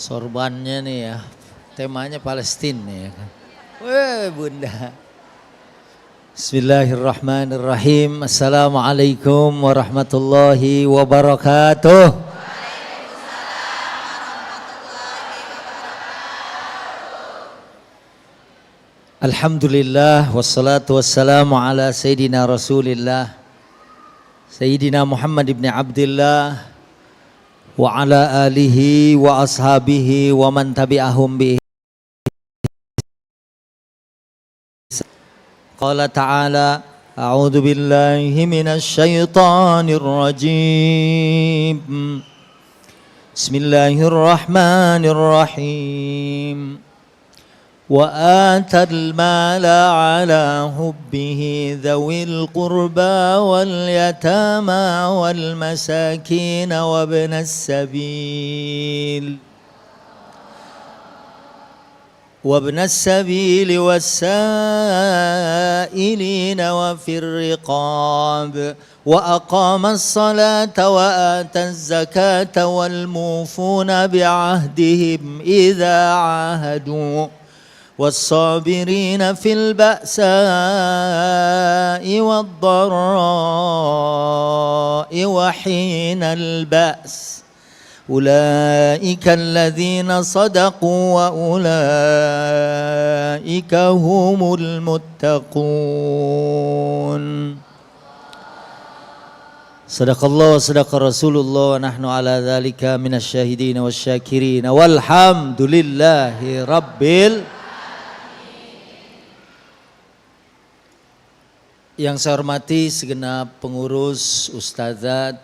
Sorbannya nih ya, temanya Palestina nih ya kan. Weh bunda. Bismillahirrahmanirrahim. Assalamualaikum warahmatullahi wabarakatuh. Alhamdulillah wassalatu wassalamu ala Sayyidina Rasulillah Sayyidina Muhammad ibn Abdillah wa ala alihi wa ashabihi wa man tabi'ahum bi Qala ta'ala a'udzu billahi minasy syaithanir rajim. Bismillahirrahmanirrahim. وآتى المال على حبه ذوي القربى واليتامى والمساكين وابن السبيل والسائلين وفي الرقاب وأقام الصلاة وآتى الزكاة والموفون بعهدهم إذا عاهدوا والصابرين في البأساء والضراء وحين البأس أولئك الذين صدقوا وأولئك هم المتقون صدق الله وصدق رسول الله ونحن على ذلك من الشاهدين والشاكرين والحمد لله رب Yang saya hormati segenap pengurus, ustadzat,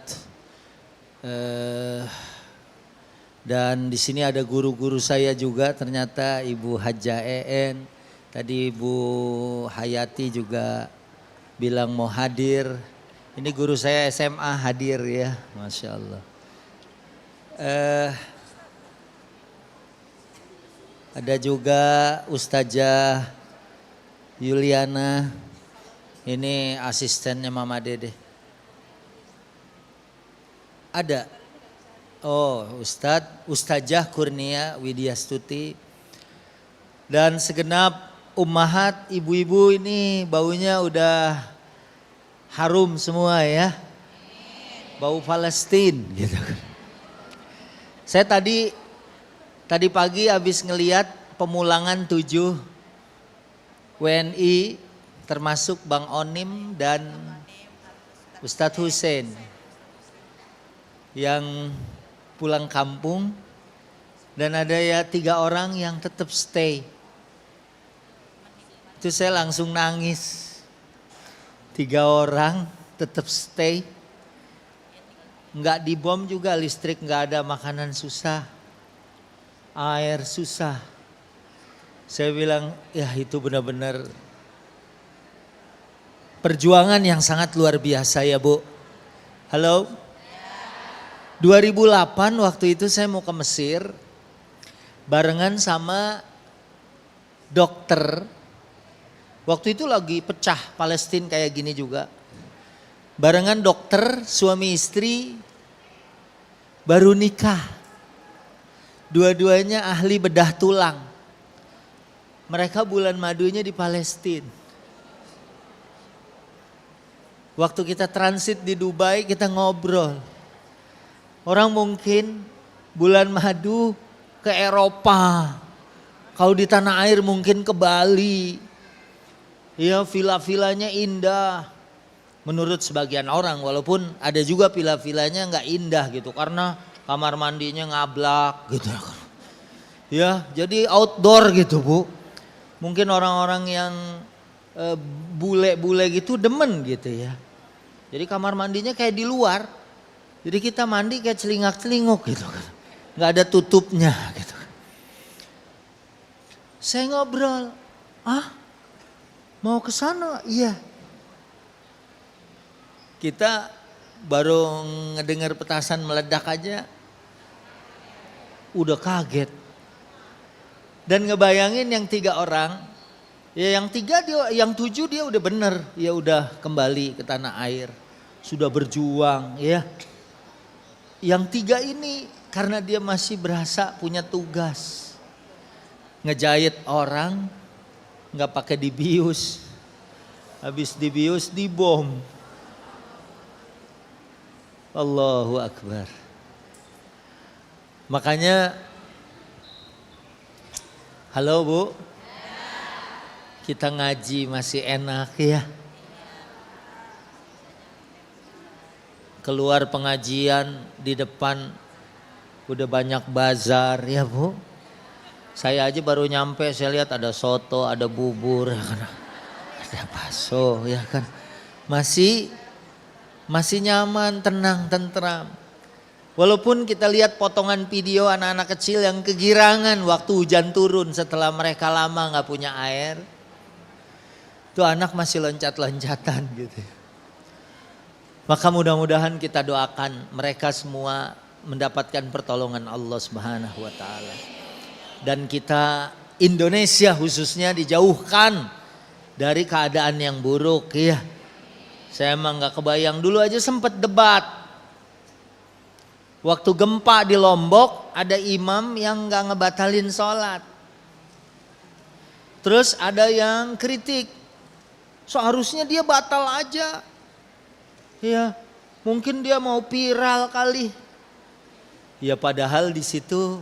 dan di sini ada guru-guru saya juga, ternyata Ibu Haja EN, tadi Ibu Hayati juga bilang mau hadir. Ini guru saya SMA hadir ya, Masya Allah. Ada juga Ustazah Yuliana. Ini asistennya Mama Dede. Ada. Oh, Ustazah Kurnia Widyastuti. Dan segenap ummahat, ibu-ibu ini baunya udah harum semua ya. Bau Palestina gitu. Saya tadi pagi habis ngeliat pemulangan 7 WNI termasuk Bang Onim dan Ustadz Hussein yang pulang kampung, dan ada ya 3 orang yang tetap stay. Itu saya langsung nangis. 3 orang tetap stay, nggak dibom juga, listrik nggak ada, makanan susah, air susah. Saya bilang ya itu benar-benar perjuangan yang sangat luar biasa ya Bu. Halo? 2008 waktu itu saya mau ke Mesir barengan sama dokter. Waktu itu lagi pecah Palestina kayak gini juga. Barengan dokter, suami istri baru nikah. Dua-duanya ahli bedah tulang. Mereka bulan madunya di Palestina. Waktu kita transit di Dubai kita ngobrol. Orang mungkin bulan madu ke Eropa. Kalau di tanah air mungkin ke Bali. Ya villa-villanya indah. Menurut sebagian orang, walaupun ada juga villa-villanya nggak indah gitu. Karena kamar mandinya ngablak gitu. Ya jadi outdoor gitu Bu. Mungkin orang-orang yang bule-bule gitu demen gitu ya. Jadi kamar mandinya kayak di luar. Jadi kita mandi kayak celingak-celinguk gitu kan. Gak ada tutupnya gitu. Saya ngobrol, mau ke sana? Iya. Kita baru ngedengar petasan meledak aja udah kaget. Dan ngebayangin yang 3 orang, ya yang 7 dia udah bener, ya udah kembali ke tanah air, sudah berjuang ya. Yang 3 ini karena dia masih berasa punya tugas. Ngejahit orang nggak pakai dibius. Habis dibius dibom. Allahu Akbar. Makanya, halo Bu, kita ngaji masih enak ya. Keluar pengajian di depan udah banyak bazar ya Bu. Saya aja baru nyampe saya lihat ada soto, ada bubur, ya kan? Ada bakso ya kan. Masih nyaman, tenang, tentram. Walaupun kita lihat potongan video anak-anak kecil yang kegirangan waktu hujan turun setelah mereka lama gak punya air. Tuh anak masih loncat-loncatan gitu. Maka mudah-mudahan kita doakan mereka semua mendapatkan pertolongan Allah Subhanahu wa taala. Dan kita Indonesia khususnya dijauhkan dari keadaan yang buruk ya. Saya emang gak kebayang, dulu aja sempat debat. Waktu gempa di Lombok ada imam yang gak ngebatalin sholat. Terus ada yang kritik, seharusnya dia batal aja. Ya, mungkin dia mau viral kali. Ya padahal di situ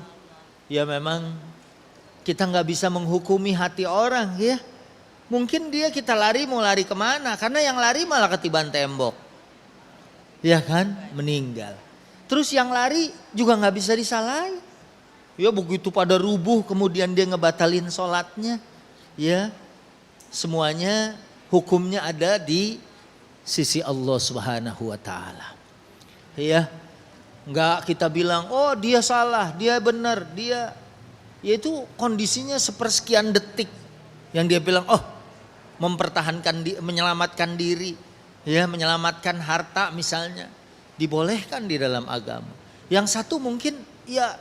ya memang kita nggak bisa menghukumi hati orang ya. Mungkin dia kita lari mau lari kemana? Karena yang lari malah ketiban tembok. Ya kan, meninggal. Terus yang lari juga nggak bisa disalahin. Ya begitu pada rubuh kemudian dia ngebatalin sholatnya. Ya semuanya hukumnya ada di sisi Allah Subhanahu wa taala. Ya. Enggak kita bilang oh dia salah, dia benar, dia yaitu kondisinya sepersekian detik yang dia bilang oh mempertahankan menyelamatkan diri, ya menyelamatkan harta misalnya dibolehkan di dalam agama. Yang satu mungkin ya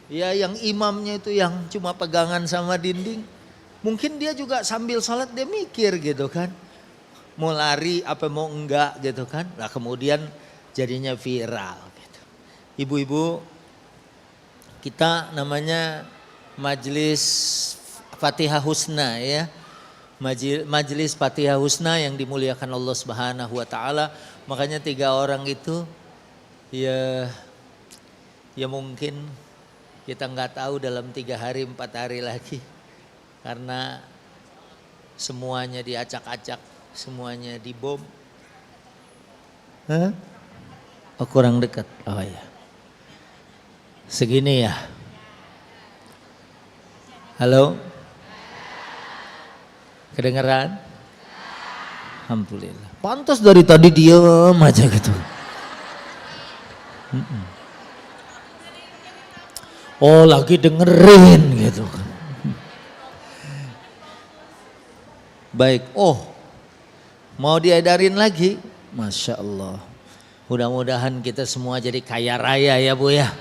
yang imamnya itu yang cuma pegangan sama dinding, mungkin dia juga sambil sholat dia mikir gitu kan. Mau lari apa mau enggak gitu kan. Nah kemudian jadinya viral gitu. Ibu-ibu kita namanya Majelis Fatihah Husna ya. Majelis Fatihah Husna yang dimuliakan Allah Subhanahu wa taala. Makanya 3 orang itu ya mungkin kita nggak tahu dalam 3 hari 4 hari lagi. Karena semuanya diacak-acak, semuanya dibom. Hah? Oh kurang dekat. Oh ya. Segini ya. Halo? Kedengeran? Alhamdulillah. Pantas dari tadi diem aja gitu. Oh lagi dengerin gitu kan. Baik. Oh mau diedarin lagi? Masya Allah. Mudah-mudahan kita semua jadi kaya raya ya Bu ya.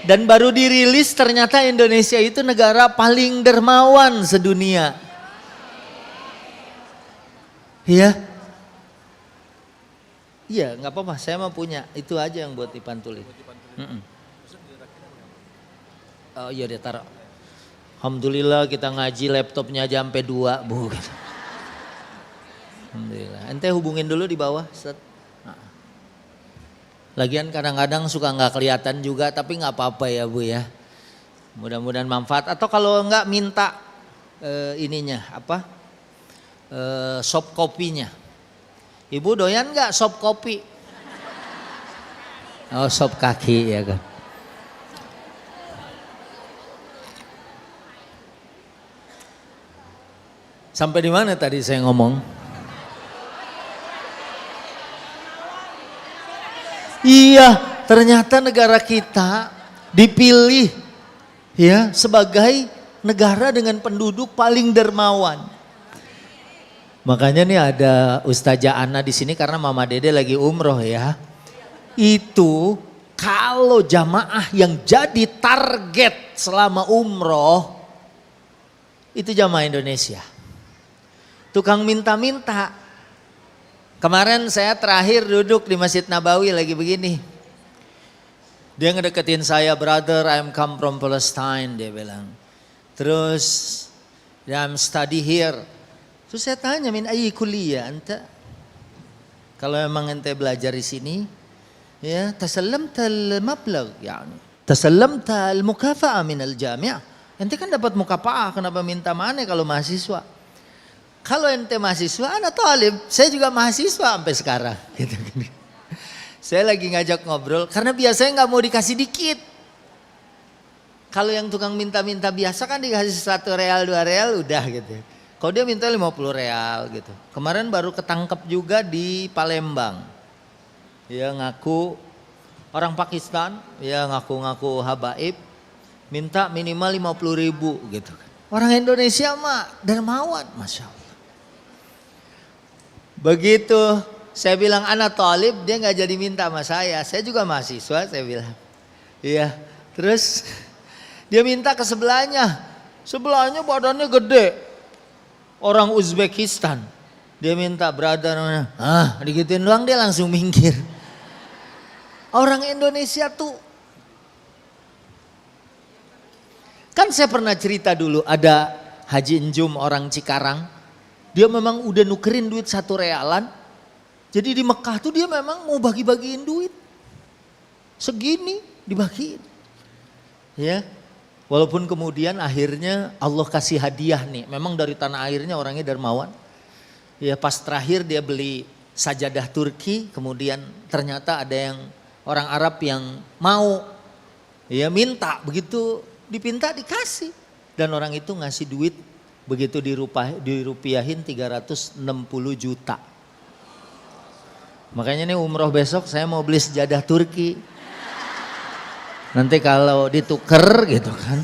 Dan baru dirilis ternyata Indonesia itu negara paling dermawan sedunia. Iya. Iya gak apa-apa saya mau punya. Itu aja yang buat dipantulin. Oh iya dia taruh. Alhamdulillah kita ngaji laptopnya aja sampai 2 Bu. Alhamdulillah. Ente hubungin dulu di bawah. Lagian kadang-kadang suka nggak kelihatan juga, tapi nggak apa-apa ya Bu ya. Mudah-mudahan manfaat. Atau kalau nggak minta ininya apa? Sop kopinya. Ibu doyan nggak sop kopi? Oh sop kaki ya kan. Sampai di mana tadi saya ngomong? Iya, ternyata negara kita dipilih ya sebagai negara dengan penduduk paling dermawan. Makanya nih ada Ustazah Ana di sini karena Mama Dede lagi umroh ya. Itu kalau jamaah yang jadi target selama umroh itu jamaah Indonesia. Tukang minta-minta. Kemarin saya terakhir duduk di Masjid Nabawi lagi begini. Dia ngedeketin saya, brother, I'm come from Palestine, dia bilang. Terus, ya, I'm study here. Terus saya tanya, min ayyi kuliah anta? Kalau memang ente belajar di sini, ya, tasallamta al-mablagh, yani. Tasallamta al-mukafa'a min al-jami'ah. Ente kan dapat mukafa'ah, kenapa minta mana kalau mahasiswa? Kalau ente mahasiswa, ana talib, saya juga mahasiswa sampai sekarang. Gitu. Saya lagi ngajak ngobrol, karena biasanya nggak mau dikasih dikit. Kalau yang tukang minta-minta biasa kan dikasih 1 real, 2 real udah gitu. Kalau dia minta 50 real gitu. Kemarin baru ketangkep juga di Palembang. Ya ngaku orang Pakistan, ya ngaku-ngaku habaib, minta minimal 50.000 gitu. Orang Indonesia mah dermawan, Masya Allah. Begitu saya bilang anak talib, dia nggak jadi minta sama saya juga mahasiswa, saya bilang. Iya, terus dia minta ke sebelahnya badannya gede, orang Uzbekistan. Dia minta brother, digituin doang dia langsung minggir. Orang Indonesia tuh, kan saya pernah cerita dulu ada Haji Enjum orang Cikarang. Dia memang udah nukerin duit 1 realan. Jadi di Mekah tuh dia memang mau bagi-bagiin duit. Segini dibagiin. Ya. Walaupun kemudian akhirnya Allah kasih hadiah nih. Memang dari tanah airnya orangnya dermawan. Ya pas terakhir dia beli sajadah Turki. Kemudian ternyata ada yang orang Arab yang mau. Ya minta, begitu dipinta dikasih. Dan orang itu ngasih duit. Begitu dirupiahin 360 juta. Makanya nih umroh besok saya mau beli sejadah Turki. Nanti kalau dituker gitu kan,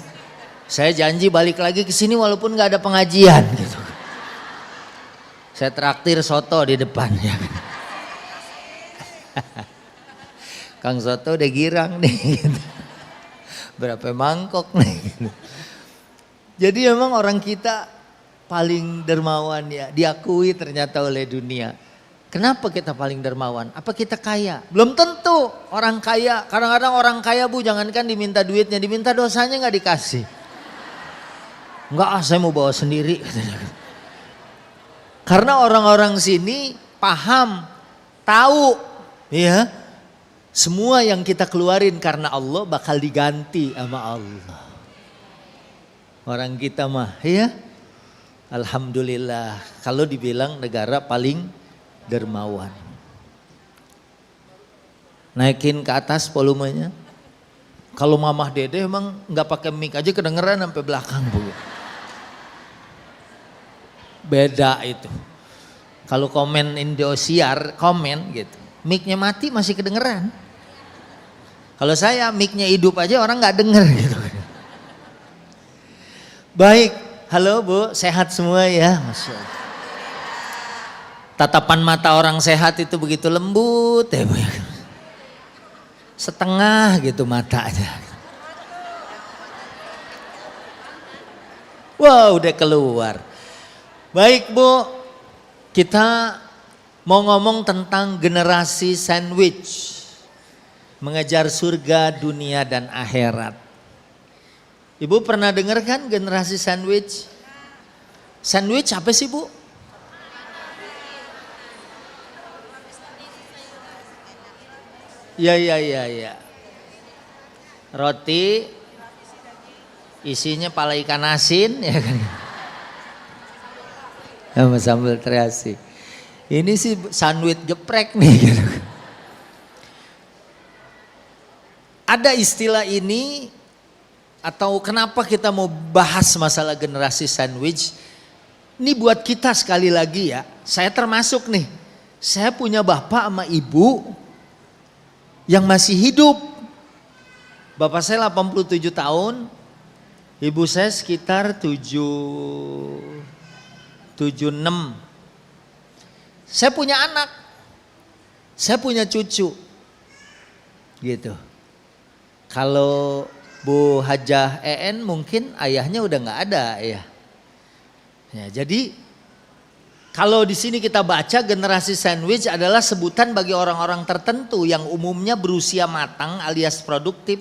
saya janji balik lagi ke sini walaupun nggak ada pengajian gitu. Saya traktir soto di depan ya. Kang Soto udah girang nih. Gitu. Berapa mangkok nih. Gitu. Jadi memang orang kita paling dermawan ya, diakui ternyata oleh dunia. Kenapa kita paling dermawan? Apa kita kaya? Belum tentu orang kaya. Kadang-kadang orang kaya bu, jangankan diminta duitnya, diminta dosanya nggak dikasih. Enggak, saya mau bawa sendiri. Karena orang-orang sini paham, tahu, ya, semua yang kita keluarin karena Allah bakal diganti sama Allah. Orang kita mah ya alhamdulillah kalau dibilang negara paling dermawan. Naikin ke atas volumenya. Kalau Mamah Dede emang nggak pakai mic aja kedengeran sampai belakang bu. Beda itu. Kalau komen Indosiar komen gitu, mic-nya mati masih kedengeran. Kalau saya mic-nya hidup aja orang nggak denger gitu. Baik, halo Bu, sehat semua ya, Masya Allah. Tatapan mata orang sehat itu begitu lembut ya Bu. Setengah gitu matanya. Wow, udah keluar. Baik Bu, kita mau ngomong tentang generasi sandwich. Mengejar surga, dunia dan akhirat. Ibu pernah dengar kan generasi sandwich? Sandwich apa sih Bu? Ya. Roti, isinya pala ikan asin, ya kan? Sama sambal terasi. Ini sih sandwich geprek nih. Gitu. Ada istilah ini. Atau kenapa kita mau bahas masalah generasi sandwich? Ini buat kita sekali lagi ya. Saya termasuk nih. Saya punya bapak sama ibu yang masih hidup. Bapak saya 87 tahun. Ibu saya sekitar 76. Saya punya anak. Saya punya cucu. Gitu. Kalau Bu Hajah EN mungkin ayahnya udah nggak ada ya. Ya jadi Kalau di sini kita baca generasi sandwich adalah sebutan bagi orang-orang tertentu yang umumnya berusia matang alias produktif,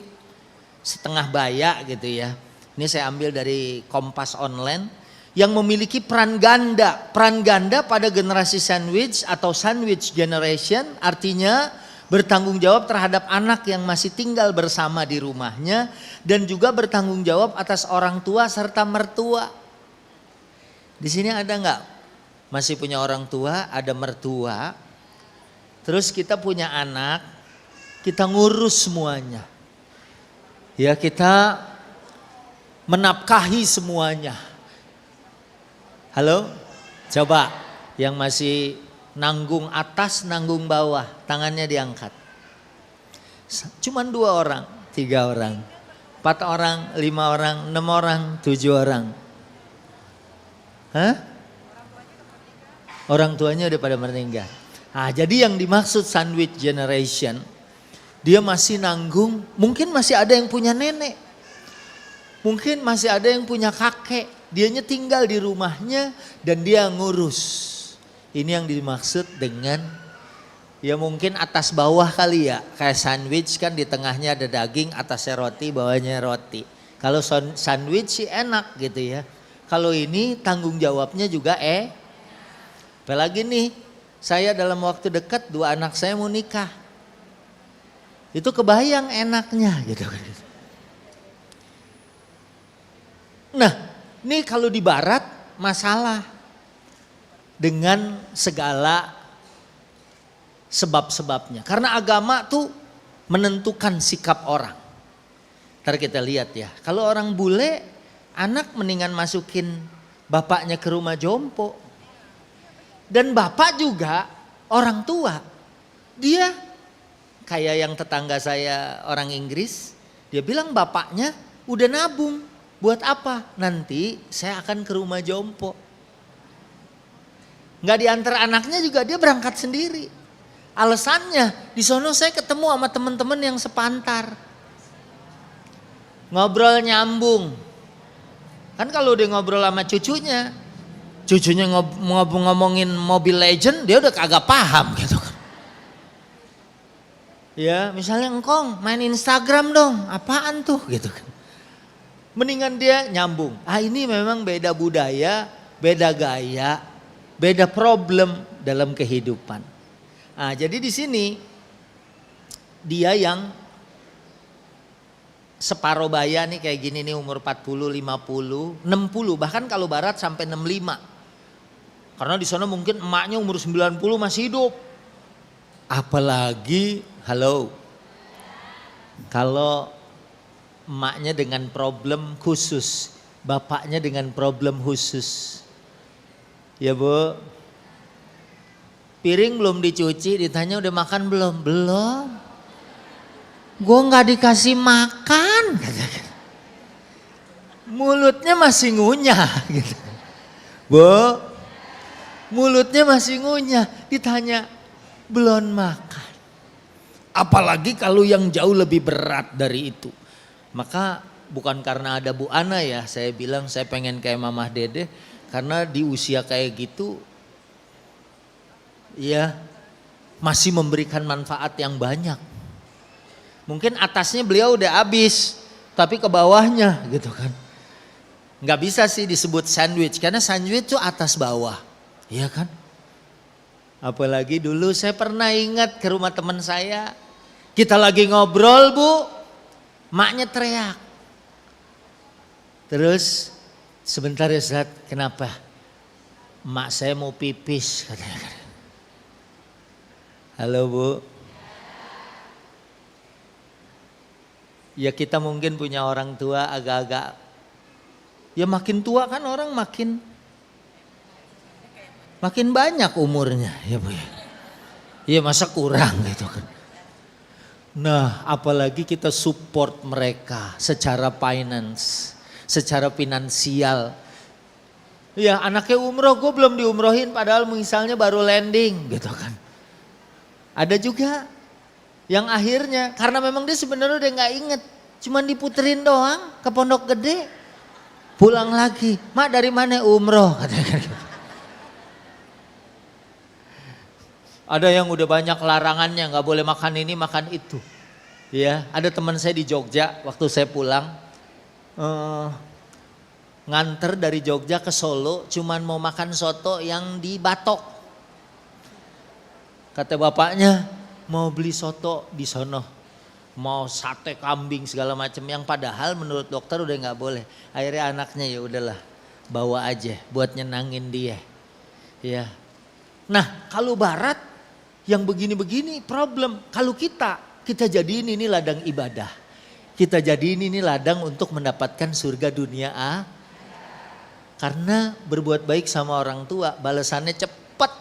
setengah baya gitu ya. Ini saya ambil dari Kompas Online yang memiliki peran ganda. Peran ganda pada generasi sandwich atau sandwich generation artinya bertanggung jawab terhadap anak yang masih tinggal bersama di rumahnya dan juga bertanggung jawab atas orang tua serta mertua. Di sini ada nggak? Masih punya orang tua, ada mertua, terus kita punya anak, kita ngurus semuanya. Ya kita menafkahi semuanya. Halo? Coba yang masih nanggung atas, nanggung bawah, tangannya diangkat. Cuman 2 orang, 3 orang, 4 orang, 5 orang, 6 orang, 7 orang. Hah? Orang tuanya udah pada meninggal. Nah, jadi yang dimaksud sandwich generation, dia masih nanggung, mungkin masih ada yang punya nenek. Mungkin masih ada yang punya kakek. Dianya tinggal di rumahnya dan dia ngurus. Ini yang dimaksud dengan ya mungkin atas bawah kali ya. Kayak sandwich kan di tengahnya ada daging, atasnya roti, bawahnya roti. Kalau sandwich sih enak gitu ya. Kalau ini tanggung jawabnya juga apalagi nih, saya dalam waktu dekat 2 anak saya mau nikah. Itu kebayang enaknya gitu. Nah, ini kalau di barat masalah dengan segala sebab-sebabnya. Karena agama tuh menentukan sikap orang. Ntar kita lihat ya, kalau orang bule, anak mendingan masukin bapaknya ke rumah jompo. Dan bapak juga orang tua, dia kayak yang tetangga saya orang Inggris, dia bilang bapaknya udah nabung, buat apa? Nanti saya akan ke rumah jompo. Nggak diantar anaknya juga dia berangkat sendiri. Alasannya di sono saya ketemu sama teman-teman yang sepantar. Ngobrol nyambung. Kan kalau dia ngobrol sama cucunya ngomongin Mobile Legend, dia udah kagak paham gitu kan. Ya misalnya engkong main Instagram dong, apaan tuh gitu kan. Mendingan dia nyambung. Ini memang beda budaya, beda gaya, beda problem dalam kehidupan. Jadi di sini dia yang separuh baya nih kayak gini nih umur 40, 50, 60 bahkan kalau barat sampai 65. Karena di sana mungkin emaknya umur 90 masih hidup. Apalagi kalau emaknya dengan problem khusus, bapaknya dengan problem khusus. Ya Bu, piring belum dicuci, ditanya udah makan belum? Belum. Gue gak dikasih makan. Mulutnya masih ngunyah gitu. Bu, mulutnya masih ngunyah, ditanya belum makan. Apalagi kalau yang jauh lebih berat dari itu. Maka bukan karena ada Bu Ana ya, saya bilang saya pengen kayak Mamah Dede. Karena di usia kayak gitu ya masih memberikan manfaat yang banyak. Mungkin atasnya beliau udah habis, tapi ke bawahnya gitu kan. Nggak bisa sih disebut sandwich, karena sandwich tuh atas bawah. Iya kan? Apalagi dulu saya pernah ingat ke rumah teman saya. Kita lagi ngobrol Bu, maknya teriak. Terus sebentar ya Ustaz, kenapa? Mak saya mau pipis katanya. Halo Bu. Ya kita mungkin punya orang tua agak-agak. Ya makin tua kan orang makin banyak umurnya ya Bu ya. Ya masa kurang gitu kan. Nah apalagi kita support mereka secara finance, secara finansial. Ya anaknya umroh, gue belum diumrohin padahal misalnya baru landing gitu kan. Ada juga yang akhirnya karena memang dia sebenarnya udah gak inget. Cuman diputerin doang ke Pondok Gede. Pulang lagi, mak dari mana umroh? Ada yang udah banyak larangannya, nggak boleh makan ini, makan itu. Ya, ada teman saya di Jogja waktu saya pulang nganter dari Jogja ke Solo, cuman mau makan soto yang di Batok. Kata bapaknya mau beli soto di sono, mau sate kambing segala macam, yang padahal menurut dokter udah nggak boleh. Akhirnya anaknya ya udahlah bawa aja buat nyenangin dia. Ya, nah kalau Barat yang begini-begini problem. Kalau kita jadiin ini ladang ibadah. Kita jadiin ini ladang untuk mendapatkan surga dunia karena berbuat baik sama orang tua balasannya cepat.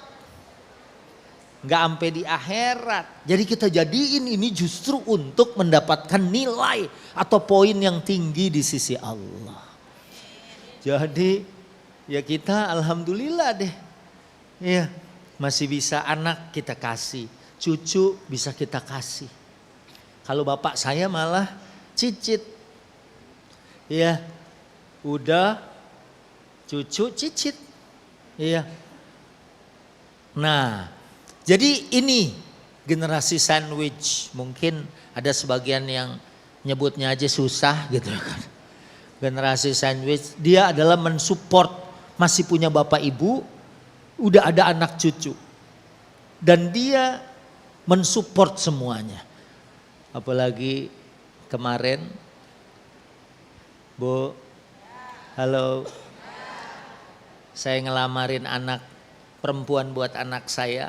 Nggak sampai di akhirat. Jadi kita jadiin ini justru untuk mendapatkan nilai atau poin yang tinggi di sisi Allah. Jadi ya kita alhamdulillah deh. Ya. Masih bisa anak kita kasih, cucu bisa kita kasih. Kalau bapak saya malah cicit. Ya, udah cucu cicit. Iya. Nah, jadi ini generasi sandwich. Mungkin ada sebagian yang nyebutnya aja susah gitu kan. Generasi sandwich, dia adalah mensupport masih punya bapak ibu, udah ada anak cucu. Dan dia mensupport semuanya. Apalagi kemarin, Bu, halo, saya ngelamarin anak perempuan buat anak saya.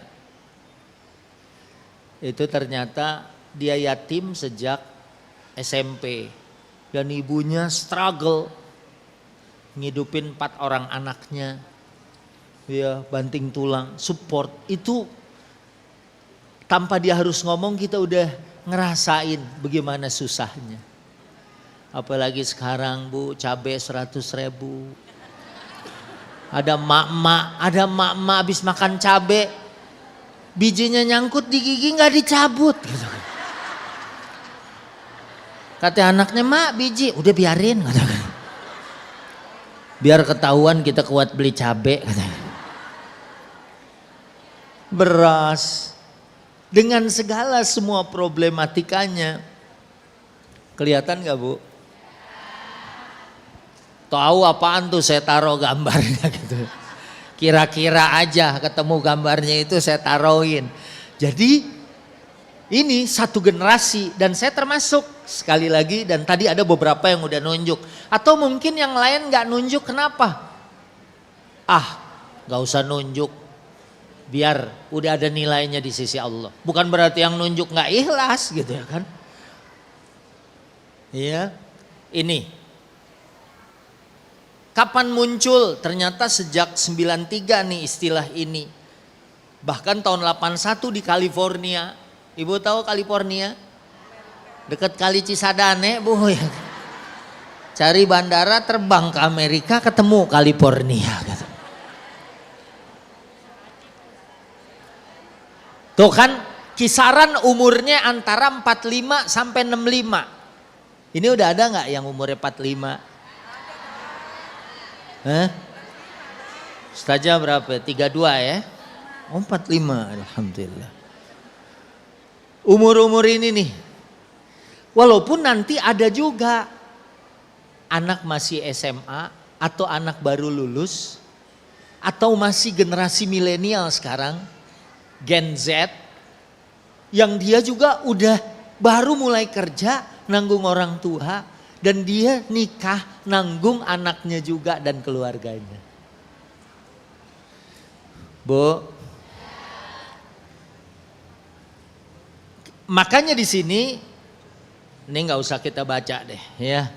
Itu ternyata dia yatim sejak SMP. Dan ibunya struggle ngidupin 4 orang anaknya. Ya, banting tulang, support. Itu tanpa dia harus ngomong kita udah ngerasain bagaimana susahnya. Apalagi sekarang Bu, cabai 100.000. Ada mak-mak habis makan cabai, bijinya nyangkut di gigi nggak dicabut. Gitu. Kata anaknya, mak biji, udah biarin. Biar ketahuan kita kuat beli cabai. Beras, dengan segala semua problematikanya. Kelihatan gak Bu? Tahu apaan tuh saya taruh gambarnya gitu. Kira-kira aja ketemu gambarnya itu saya taruhin. Jadi ini satu generasi dan saya termasuk sekali lagi, dan tadi ada beberapa yang udah nunjuk. Atau mungkin yang lain gak nunjuk, kenapa? Gak usah nunjuk. Biar udah ada nilainya di sisi Allah. Bukan berarti yang nunjuk gak ikhlas gitu ya kan. Iya. Ini. Kapan muncul? Ternyata sejak 93 nih istilah ini. Bahkan tahun 81 di California. Ibu tahu California? Dekat Kali Cisadane Bu ya. Cari bandara terbang ke Amerika ketemu California gitu. Tuh kan kisaran umurnya antara 45 sampai 65. Ini udah ada gak yang umurnya 45? Hah? Ustazah berapa? 32 ya? Oh 45, alhamdulillah. Umur-umur ini nih. Walaupun nanti ada juga anak masih SMA atau anak baru lulus atau masih generasi milenial sekarang, Gen Z, yang dia juga udah baru mulai kerja nanggung orang tua dan dia nikah nanggung anaknya juga dan keluarganya. Bu, makanya di sini ini nggak usah kita baca deh ya.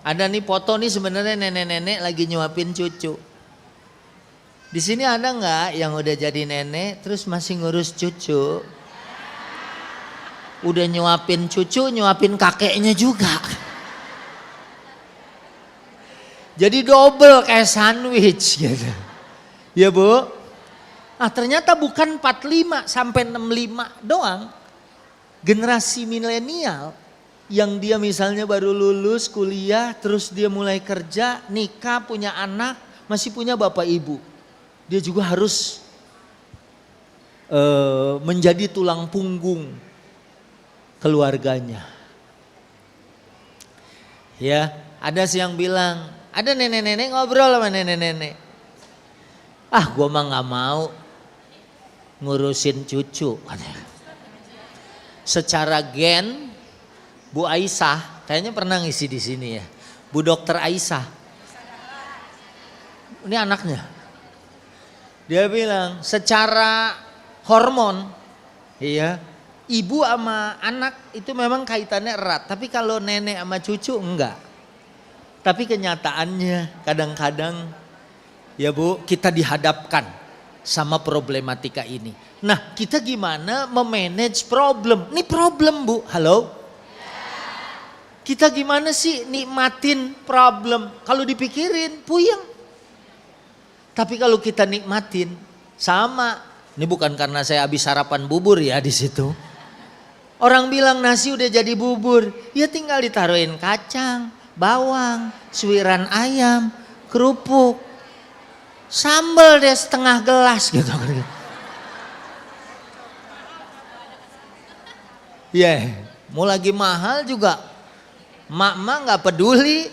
Ada nih foto nih sebenarnya nenek-nenek lagi nyuapin cucu. Di sini ada nggak yang udah jadi nenek terus masih ngurus cucu? Udah nyuapin cucu, nyuapin kakeknya juga. Jadi double kayak sandwich gitu. Ya Bu? Nah ternyata bukan 45 sampai 65 doang. Generasi milenial yang dia misalnya baru lulus kuliah, terus dia mulai kerja, nikah, punya anak, masih punya bapak ibu. Dia juga harus menjadi tulang punggung keluarganya. Ya, ada sih yang bilang, ada nenek-nenek ngobrol sama nenek-nenek. Ah, gue mah nggak mau ngurusin cucu, katanya. Secara gen, Bu Aisyah, kayaknya pernah ngisi di sini ya, Bu Dokter Aisyah. Ini anaknya. Dia bilang, secara hormon, iya, ibu sama anak itu memang kaitannya erat. Tapi kalau nenek sama cucu enggak. Tapi kenyataannya kadang-kadang ya Bu, kita dihadapkan sama problematika ini. Nah, kita gimana memanage problem? Ini problem Bu, halo? Kita gimana sih nikmatin problem? Kalau dipikirin puyeng. Tapi kalau kita nikmatin sama. Ini bukan karena saya habis sarapan bubur ya di situ. Orang bilang nasi udah jadi bubur, ya tinggal ditaruhin kacang, bawang, suiran ayam, kerupuk, sambal deh setengah gelas gitu. Ya, mau lagi mahal juga, mak-mak nggak peduli.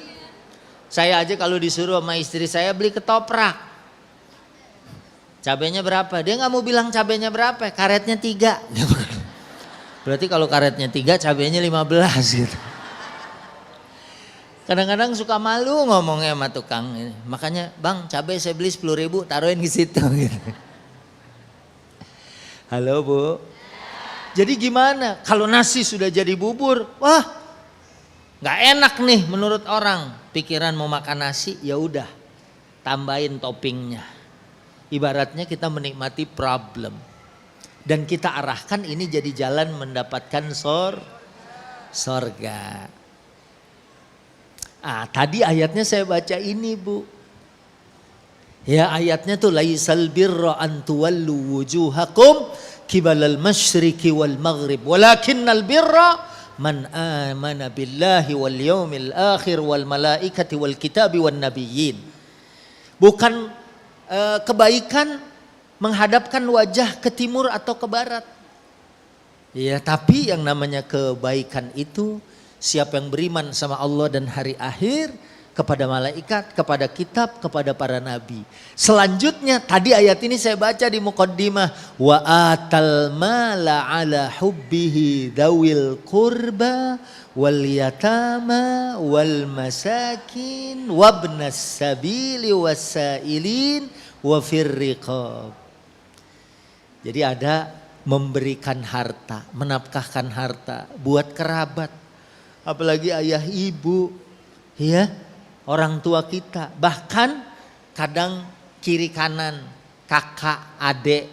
Saya aja kalau disuruh sama istri saya beli ketoprak, cabenya berapa? Dia nggak mau bilang cabenya berapa, karetnya 3. Berarti kalau karetnya 3, cabenya 15 gitu. Kadang-kadang suka malu ngomongnya sama tukang ini. Makanya, bang, cabai saya beli 10.000, taruhin di situ. Gitu. Halo Bu. Jadi gimana? Kalau nasi sudah jadi bubur, wah, nggak enak nih menurut orang. Pikiran mau makan nasi, ya udah, tambahin toppingnya. Ibaratnya kita menikmati problem. Dan kita arahkan ini jadi jalan mendapatkan sorga. Tadi ayatnya saya baca ini Bu. Ya ayatnya tuh laisal birra an tuwallu wujuhakum kibalal masyriqi wal maghrib walakinnal birra man amana billahi wal yaumil akhir wal malaikati wal kitabi wan nabiyyin. Bukan kebaikan menghadapkan wajah ke timur atau ke barat. Ya, tapi yang namanya kebaikan itu siapa yang beriman sama Allah dan hari akhir, kepada malaikat, kepada kitab, kepada para nabi. Selanjutnya tadi ayat ini saya baca di muqaddimah, wa atal mala ala hubbihi dawil qurba wal yatama wal masakin wabnas sabili wasailin wa firriqab. Jadi ada memberikan harta, menafkahkan harta buat kerabat, apalagi ayah ibu, ya, orang tua kita, bahkan kadang kiri kanan, kakak, adik.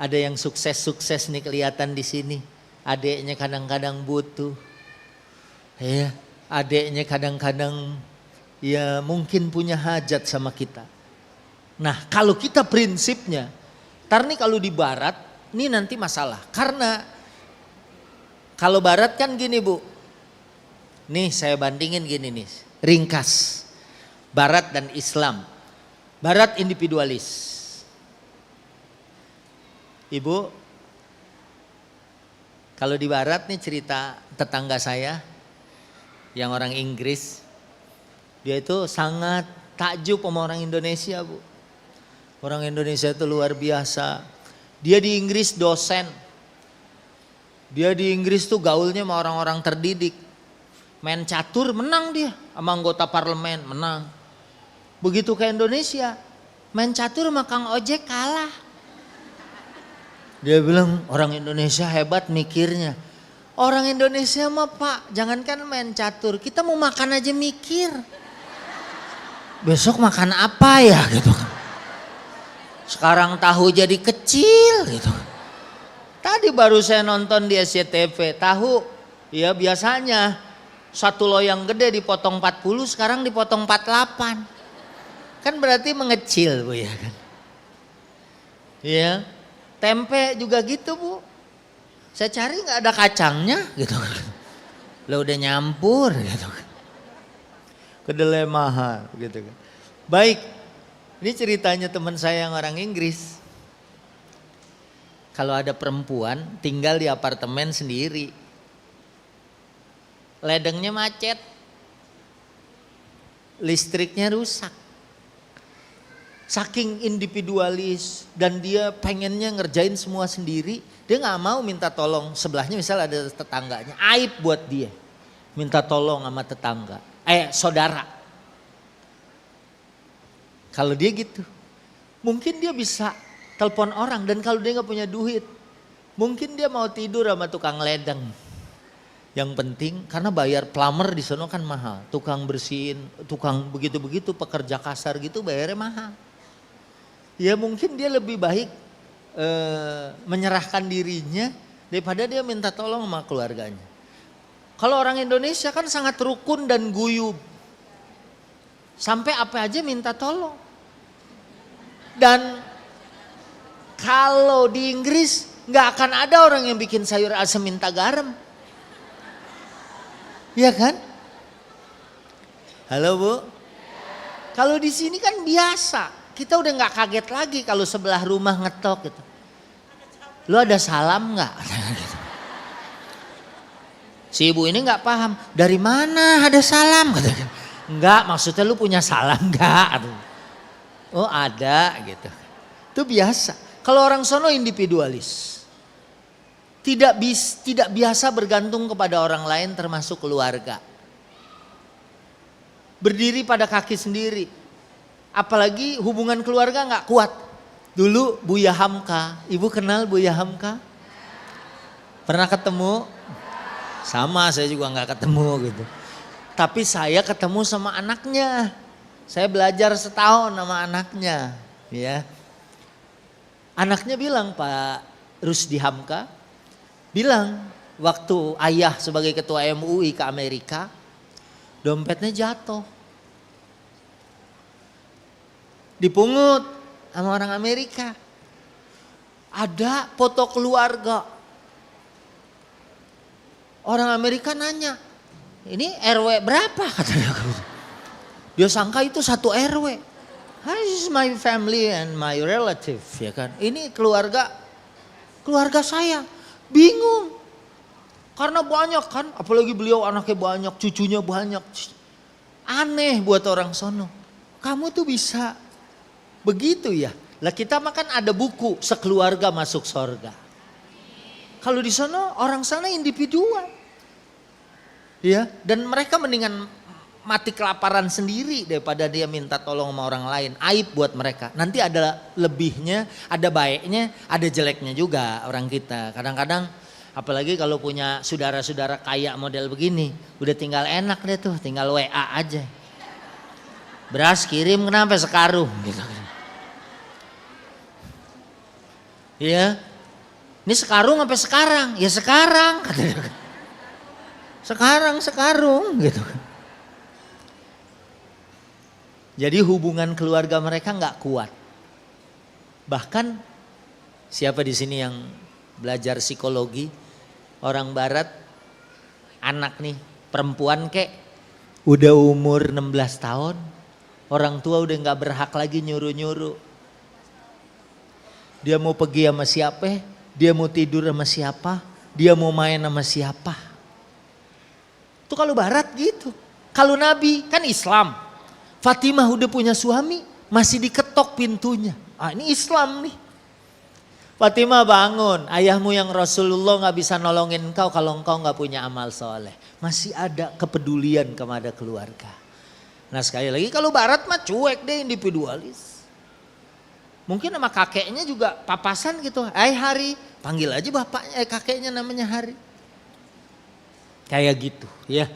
Ada yang sukses nih kelihatan di sini. Adiknya kadang-kadang butuh, ya, adiknya kadang-kadang ya mungkin punya hajat sama kita. Nah kalau kita prinsipnya, ntar nih kalau di barat, ini nanti masalah. Karena kalau barat kan gini Bu, nih saya bandingin gini nih, ringkas. Barat dan Islam. Barat individualis. Ibu, kalau di barat nih cerita tetangga saya, yang orang Inggris, dia itu sangat takjub sama orang Indonesia Bu. Orang Indonesia itu luar biasa. Dia di Inggris dosen. Dia di Inggris tuh gaulnya sama orang-orang terdidik. Main catur menang dia sama anggota parlemen, menang. Begitu ke Indonesia, main catur sama Kang Ojek kalah. Dia bilang orang Indonesia hebat mikirnya. Orang Indonesia mah Pak, jangankan main catur, kita mau makan aja mikir. Besok makan apa ya gitu. Sekarang tahu jadi kecil gitu. Tadi baru saya nonton di SCTV, tahu ya biasanya satu loyang gede dipotong 40, sekarang dipotong 48. Kan berarti mengecil Bu ya kan. Ya, tempe juga gitu Bu. Saya cari nggak ada kacangnya gitu. Lo udah nyampur gitu. Kedelai mahal gitu kan. Baik, ini ceritanya teman saya yang orang Inggris. Kalau ada perempuan tinggal di apartemen sendiri, ledengnya macet, listriknya rusak. Saking individualis dan dia pengennya ngerjain semua sendiri, dia nggak mau minta tolong sebelahnya, misal ada tetangganya, aib buat dia minta tolong sama tetangga, saudara. Kalau dia gitu, mungkin dia bisa telepon orang, dan kalau dia nggak punya duit, mungkin dia mau tidur sama tukang ledeng. Yang penting karena bayar plumber di sana kan mahal, tukang bersihin, tukang begitu-begitu, pekerja kasar gitu bayarnya mahal. Ya mungkin dia lebih baik menyerahkan dirinya daripada dia minta tolong sama keluarganya. Kalau orang Indonesia kan sangat rukun dan guyub, sampai apa aja minta tolong. Dan kalau di Inggris nggak akan ada orang yang bikin sayur asam minta garam. Iya kan? Halo Bu. Kalau di sini kan biasa. Kita udah nggak kaget lagi kalau sebelah rumah ngetok gitu. Lu ada salam nggak? Si ibu ini nggak paham. Dari mana ada salam? Enggak, maksudnya lu punya salam nggak? Oh ada gitu. Itu biasa. Kalau orang sono individualis. Tidak biasa bergantung kepada orang lain termasuk keluarga. Berdiri pada kaki sendiri. Apalagi hubungan keluarga nggak kuat. Dulu Buya Hamka, ibu kenal Buya Hamka? Pernah ketemu? Sama, saya juga nggak ketemu gitu. Tapi saya ketemu sama anaknya. Saya belajar setahun sama anaknya. Ya. Anaknya bilang, Pak Rusdi Hamka, bilang waktu ayah sebagai ketua MUI ke Amerika, dompetnya jatuh. Dipungut sama orang Amerika. Ada foto keluarga. Orang Amerika nanya, ini RW berapa? Katanya. Dia sangka itu satu RW. This is my family and my relative, ya kan. Ini keluarga saya. Bingung. Karena banyak kan, apalagi beliau anaknya banyak, cucunya banyak. Aneh buat orang sono. Kamu tuh bisa begitu ya. Lah kita makan ada buku sekeluarga masuk sorga. Kalau di sana orang sana individual. Ya, dan mereka mendingan mati kelaparan sendiri daripada dia minta tolong sama orang lain. Aib buat mereka. Nanti ada lebihnya, ada baiknya, ada jeleknya juga orang kita. Kadang-kadang apalagi kalau punya saudara-saudara kaya model begini, udah tinggal enak deh tuh, tinggal WA aja. Beras kirim kenapa sekarung gitu. Ya, ini sekarung sampai sekarang, ya sekarang katanya. Sekarung gitu. Jadi hubungan keluarga mereka nggak kuat. Bahkan siapa di sini yang belajar psikologi, orang barat, anak nih perempuan kek, udah umur 16 tahun, orang tua udah nggak berhak lagi nyuruh-nyuruh. Dia mau pergi sama siapa, dia mau tidur sama siapa, dia mau main sama siapa. Itu kalau barat gitu. Kalau Nabi kan Islam. Fatimah udah punya suami, masih diketok pintunya. Ah ini Islam nih. Fatimah bangun, ayahmu yang Rasulullah gak bisa nolongin engkau kalau engkau gak punya amal soleh. Masih ada kepedulian kepada keluarga. Nah sekali lagi kalau barat mah cuek deh, individualis. Mungkin sama kakeknya juga papasan gitu. Hari, panggil aja bapaknya, kakeknya namanya Hari. Kayak gitu ya.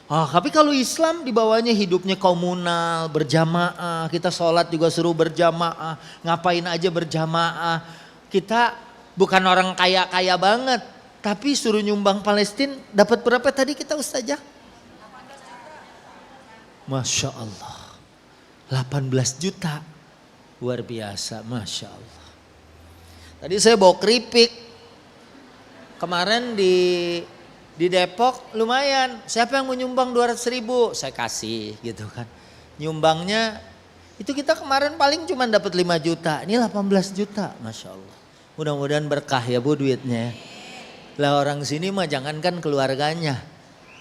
Oh, tapi kalau Islam dibawanya hidupnya komunal, berjamaah. Kita sholat juga suruh berjamaah, ngapain aja berjamaah. Kita bukan orang kaya-kaya banget, tapi suruh nyumbang Palestina. Dapat berapa tadi kita Ustazah? Masya Allah, 18 juta. Luar biasa, Masya Allah. Tadi saya bawa keripik. Kemarin di Depok lumayan. Siapa yang mau nyumbang 200.000? Saya kasih gitu kan. Nyumbangnya itu kita kemarin paling cuma dapat 5 juta. Ini 18 juta, Masya Allah. Mudah-mudahan berkah ya Bu duitnya. Lah orang sini mah jangankan keluarganya.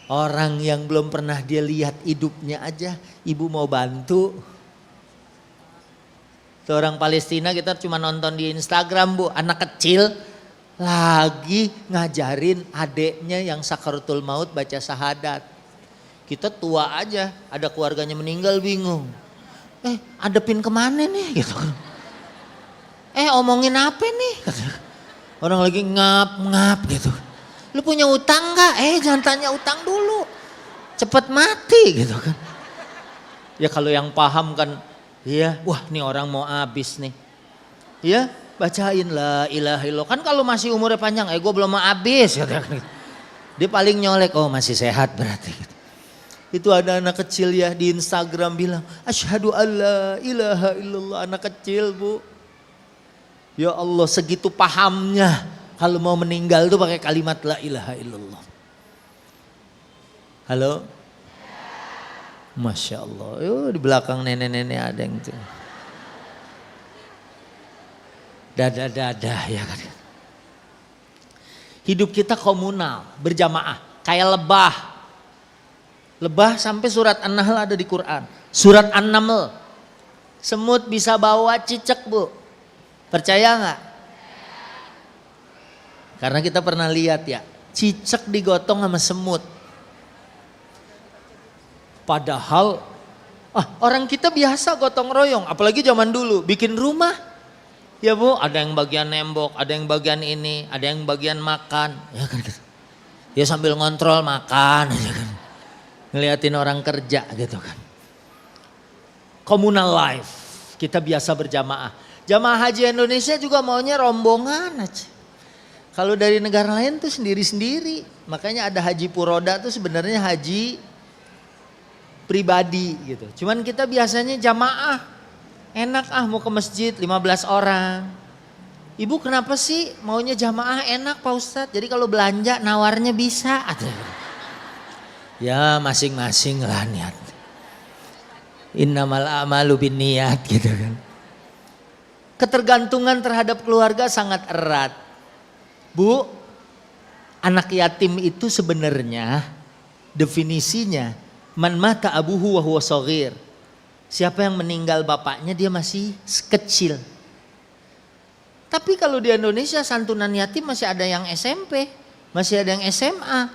Orang yang belum pernah dia lihat hidupnya aja, ibu mau bantu. Seorang Palestina kita cuma nonton di Instagram Bu, anak kecil lagi ngajarin adeknya yang sakaratul maut baca syahadat. Kita tua aja, ada keluarganya meninggal bingung. Adepin kemana nih gitu. Omongin apa nih? Orang lagi ngap gitu. Lu punya utang gak? Jangan tanya utang dulu. Cepet mati gitu kan. Ya kalau yang paham kan, iya, wah nih orang mau habis nih. Ya bacain la ilaha illallah. Kan kalau masih umurnya panjang, gue belum mau habis. Gitu. Dia paling nyolek, oh masih sehat berarti. Gitu. Itu ada anak kecil ya di Instagram bilang, asyhadu alla ilaha illallah, anak kecil Bu. Ya Allah segitu pahamnya kalau mau meninggal tuh pakai kalimat la ilaha illallah. Halo? Masya Allah, di belakang nenek-nenek ada yang tuh. Dadah ya kan. Hidup kita komunal, berjamaah, kayak lebah. Lebah sampai surat An-Nahl ada di Quran. Surat An-Naml, semut bisa bawa cicak Bu. Percaya nggak? Karena kita pernah lihat ya, cicak digotong sama semut. Padahal orang kita biasa gotong royong, apalagi zaman dulu bikin rumah. Ya Bu, ada yang bagian nembok, ada yang bagian ini, ada yang bagian makan. Ya kan gitu. Ya sambil ngontrol makan aja kan. Ngeliatin orang kerja gitu kan. Communal life, kita biasa berjamaah. Jamaah haji Indonesia juga maunya rombongan aja. Kalau dari negara lain tuh sendiri-sendiri. Makanya ada haji puroda tuh sebenarnya haji pribadi gitu. Cuman kita biasanya jamaah. Enak mau ke masjid 15 orang. Ibu kenapa sih maunya jamaah? Enak Pak Ustadz. Jadi kalau belanja nawarnya bisa. Ya masing-masing lah niat. Innamal a'malu binniyat gitu kan. Ketergantungan terhadap keluarga sangat erat. Bu, anak yatim itu sebenarnya definisinya man mata abuhu wa huwa shaghir. Siapa yang meninggal bapaknya dia masih kecil. Tapi kalau di Indonesia santunan yatim masih ada yang SMP, masih ada yang SMA.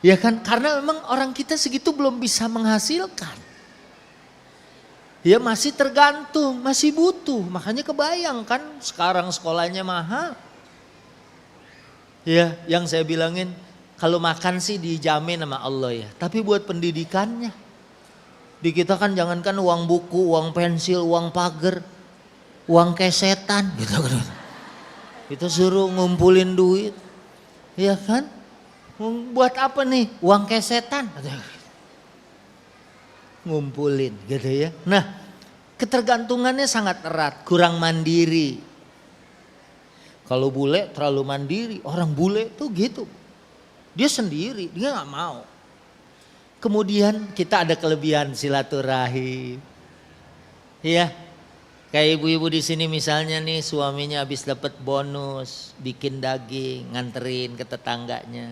Ya kan? Karena memang orang kita segitu belum bisa menghasilkan. Ya masih tergantung, masih butuh. Makanya kebayang kan sekarang sekolahnya mahal. Ya yang saya bilangin kalau makan sih dijamin sama Allah ya. Tapi buat pendidikannya. Di kita kan jangankan uang buku, uang pensil, uang pagar, uang kesetan gitu kan. Kita suruh ngumpulin duit. Ya kan? Buat apa nih? Uang kesetan. Ngumpulin gitu ya. Nah ketergantungannya sangat erat, kurang mandiri. Kalau bule terlalu mandiri, orang bule tuh gitu. Dia sendiri, dia gak mau. Kemudian kita ada kelebihan silaturahim. Iya, kayak ibu-ibu di sini misalnya nih suaminya habis dapat bonus, bikin daging, nganterin ke tetangganya.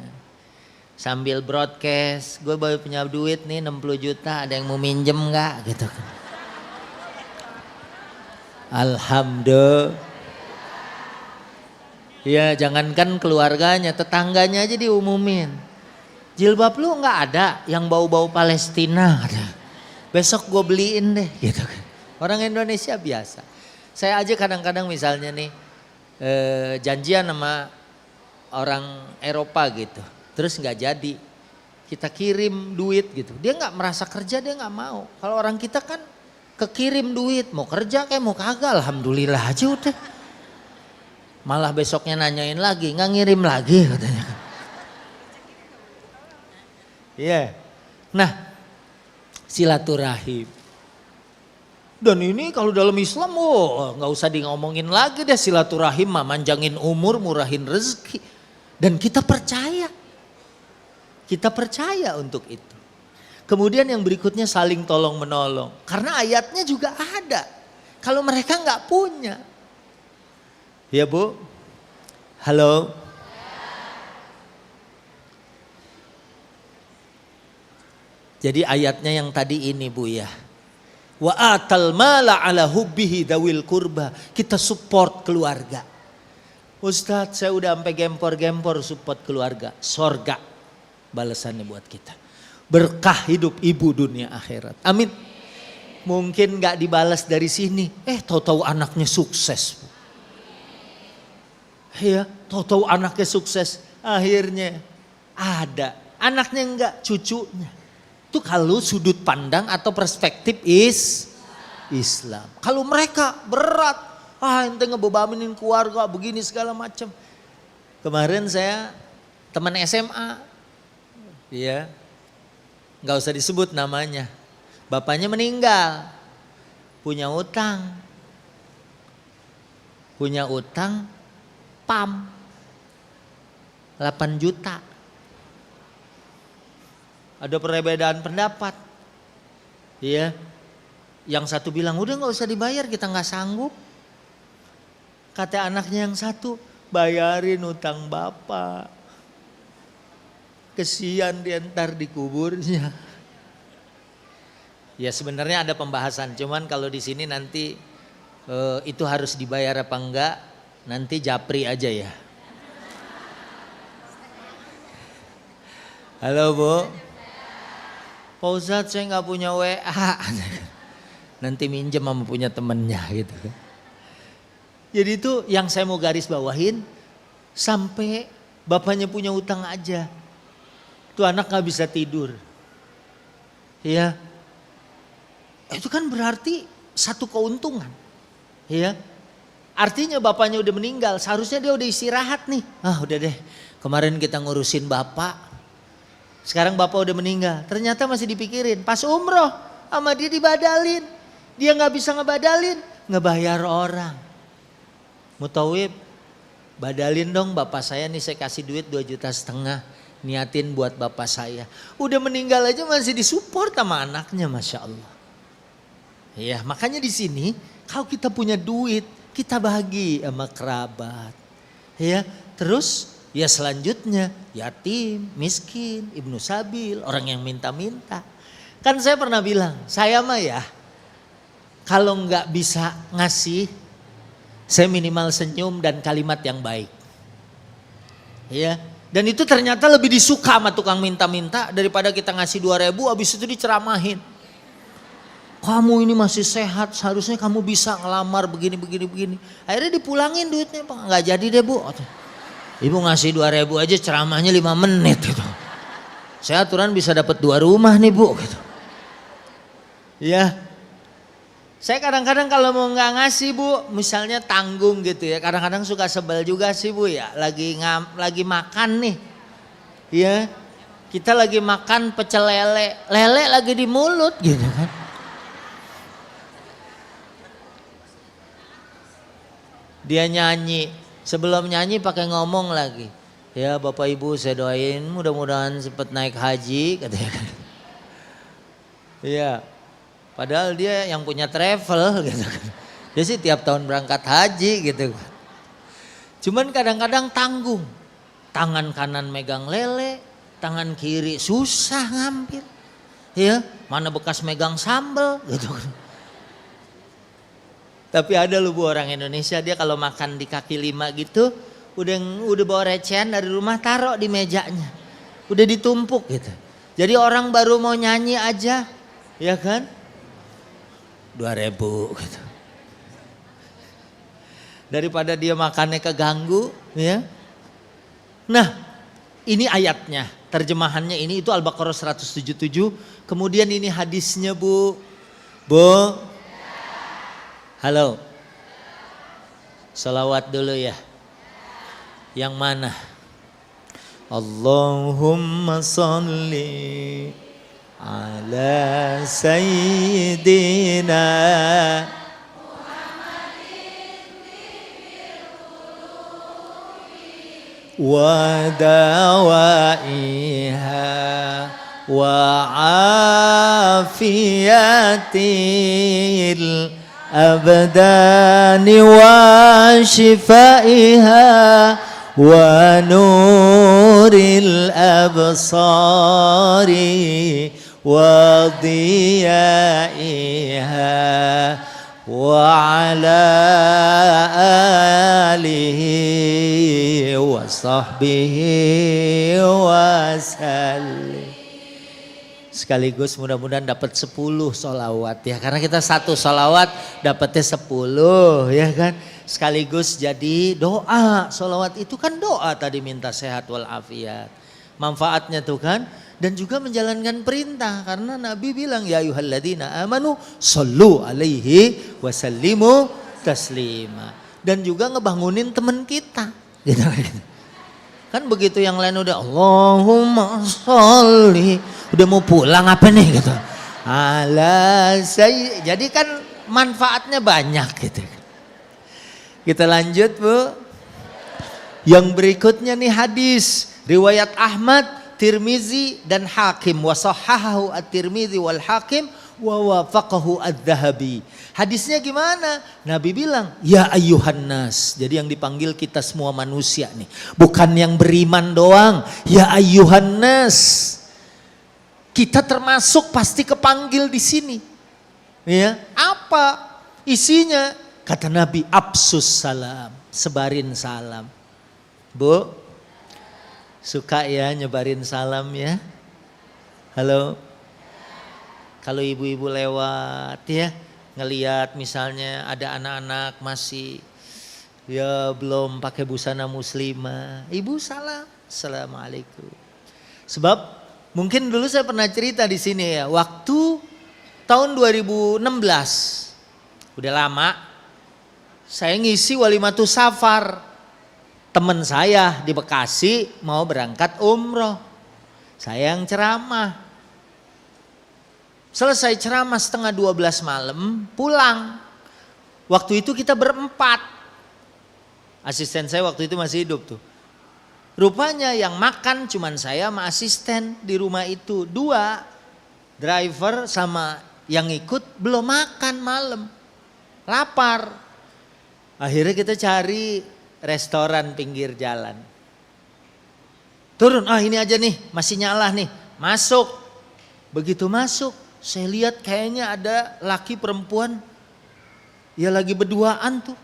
Sambil broadcast, gue baru punya duit nih 60 juta, ada yang mau minjem gak gitu kan. Alhamdulillah. Ya jangankan keluarganya, tetangganya aja diumumin. Jilbab lu gak ada yang bau-bau Palestina. Besok gue beliin deh gitu kan. Orang Indonesia biasa. Saya aja kadang-kadang misalnya nih janjian sama orang Eropa gitu. Terus gak jadi, kita kirim duit gitu. Dia gak merasa kerja, dia gak mau. Kalau orang kita kan kekirim duit, mau kerja kayak mau kagak, alhamdulillah aja udah. Malah besoknya nanyain lagi, gak ngirim lagi katanya. Iya. Nah, silaturahim. Dan ini kalau dalam Islam, gak usah ngomongin lagi deh silaturahim, manjangin umur, murahin rezeki. Dan kita percaya. Kita percaya untuk itu. Kemudian yang berikutnya saling tolong menolong. Karena ayatnya juga ada. Kalau mereka nggak punya. Ya Bu? Halo? Jadi ayatnya yang tadi ini Bu ya. Wa atal mala ala hubbihi dawil kurba. Kita support keluarga. Ustadz saya udah sampai gempor-gempor support keluarga. Sorga balasannya buat kita. Berkah hidup ibu dunia akhirat. Amin. Mungkin gak dibalas dari sini. Tahu-tahu anaknya sukses. Ya, tahu-tahu anaknya sukses. Akhirnya ada. Anaknya enggak, cucunya. Itu kalau sudut pandang atau perspektif Islam. Kalau mereka berat. Ente ngebebanin keluarga begini segala macam. Kemarin saya teman SMA. Ya, gak usah disebut namanya. Bapaknya meninggal. Punya utang. PAM 8 juta. Ada perbedaan pendapat. Iya. Yang satu bilang udah gak usah dibayar, kita gak sanggup. Kata anaknya yang satu, bayarin utang bapak. Kesian dia ntar dikuburnya. Ya sebenarnya ada pembahasan, cuman kalau di sini nanti itu harus dibayar apa enggak, nanti japri aja ya. Halo Bu. Pak Ustadz saya gak punya WA. Nanti minjem sama punya temennya gitu. Jadi itu yang saya mau garis bawahin. Sampai bapaknya punya utang aja. Tuh anak gak bisa tidur. Ya. Itu kan berarti satu keuntungan. Ya. Artinya bapaknya udah meninggal. Seharusnya dia udah istirahat nih. Udah deh. Kemarin kita ngurusin bapak. Sekarang bapak udah meninggal, ternyata masih dipikirin. Pas umroh sama dia dibadalin. Dia gak bisa ngebadalin, ngebayar orang. Mutawib, badalin dong bapak saya nih, saya kasih duit 2,5 juta. Niatin buat bapak saya. Udah meninggal aja masih disupport sama anaknya, Masya Allah. Ya makanya di sini kalau kita punya duit, kita bagi sama kerabat. Ya terus ya selanjutnya yatim, miskin, ibnu sabil, orang yang minta-minta. Kan saya pernah bilang, saya mah ya kalau nggak bisa ngasih, saya minimal senyum dan kalimat yang baik. Ya, dan itu ternyata lebih disuka sama tukang minta-minta daripada kita ngasih 2.000 habis itu diceramahin. Kamu ini masih sehat, seharusnya kamu bisa ngelamar begini. Akhirnya dipulangin duitnya, nggak jadi deh Bu. Ibu ngasih 2.000 aja ceramahnya 5 menit gitu. Saya aturan bisa dapat 2 rumah nih Bu gitu. Ya. Saya kadang-kadang kalau mau nggak ngasih Bu, misalnya tanggung gitu ya. Kadang-kadang suka sebel juga sih Bu ya. Lagi makan nih. Ya. Kita lagi makan pecel lele. Lele lagi di mulut gitu kan. Dia nyanyi. Sebelum nyanyi pakai ngomong lagi. Ya Bapak Ibu saya doain mudah-mudahan cepat naik haji katanya. Iya. Padahal dia yang punya travel gitu kan. Dia sih tiap tahun berangkat haji gitu. Cuman kadang-kadang tanggung. Tangan kanan megang lele, tangan kiri susah ngambil. Ya, mana bekas megang sambal gitu kan. Tapi ada loh Bu orang Indonesia, dia kalau makan di kaki 5 gitu udah bawa recehan dari rumah taruh di mejanya. Udah ditumpuk gitu. Jadi orang baru mau nyanyi aja, ya kan? 2.000 gitu. Daripada dia makannya keganggu, ya. Nah, ini ayatnya, terjemahannya ini itu Al-Baqarah 177. Kemudian ini hadisnya Bu. Bu. Halo. Salawat dulu ya. Yang mana? Allahumma salli ala sayyidina wa dawaiha wa afiyatil أبدان وشفائها ونور الأبصار وضيائها وعلى آله وصحبه وسلم. Sekaligus mudah-mudahan dapat 10 sholawat ya. Karena kita 1 sholawat dapatnya 10 ya kan. Sekaligus jadi doa. Sholawat itu kan doa tadi, minta sehat walafiat. Manfaatnya tuh kan. Dan juga menjalankan perintah. Karena Nabi bilang ya ayyuhalladzina amanu shollu alaihi wasallimu taslima. Dan juga ngebangunin teman kita. Gitu. Kan begitu yang lain udah Allahumma sholli. Udah mau pulang apa nih gitu. Jadi kan manfaatnya banyak gitu. Kita lanjut Bu. Yang berikutnya nih hadis. Riwayat Ahmad, Tirmizi dan Hakim. Wa sahhahahu at-Tirmizi wal Hakim wa wafaqahu adz-Dzahabi. Hadisnya gimana? Nabi bilang, ya ayyuhan nas. Jadi yang dipanggil kita semua manusia nih. Bukan yang beriman doang. Ya ayyuhan nas. Kita termasuk pasti kepanggil di sini. Ya, apa isinya? Kata Nabi, absus salam, sebarin salam. Bu, suka ya nyebarin salam ya? Halo? Kalau ibu-ibu lewat ya, ngelihat misalnya ada anak-anak masih ya belum pakai busana muslimah. Ibu salam, assalamualaikum. Sebab mungkin dulu saya pernah cerita di sini ya, waktu tahun 2016, udah lama, saya ngisi Walimatus Safar. Teman saya di Bekasi mau berangkat umroh, saya yang ceramah. Selesai ceramah setengah 12 malam, pulang. Waktu itu kita berempat, asisten saya waktu itu masih hidup tuh. Rupanya yang makan cuman saya sama asisten di rumah itu. 2 driver sama yang ikut belum makan malam. Lapar. Akhirnya kita cari restoran pinggir jalan. Turun, ini aja nih masih nyala nih. Masuk. Begitu masuk saya lihat kayaknya ada laki perempuan. Ya lagi berduaan tuh.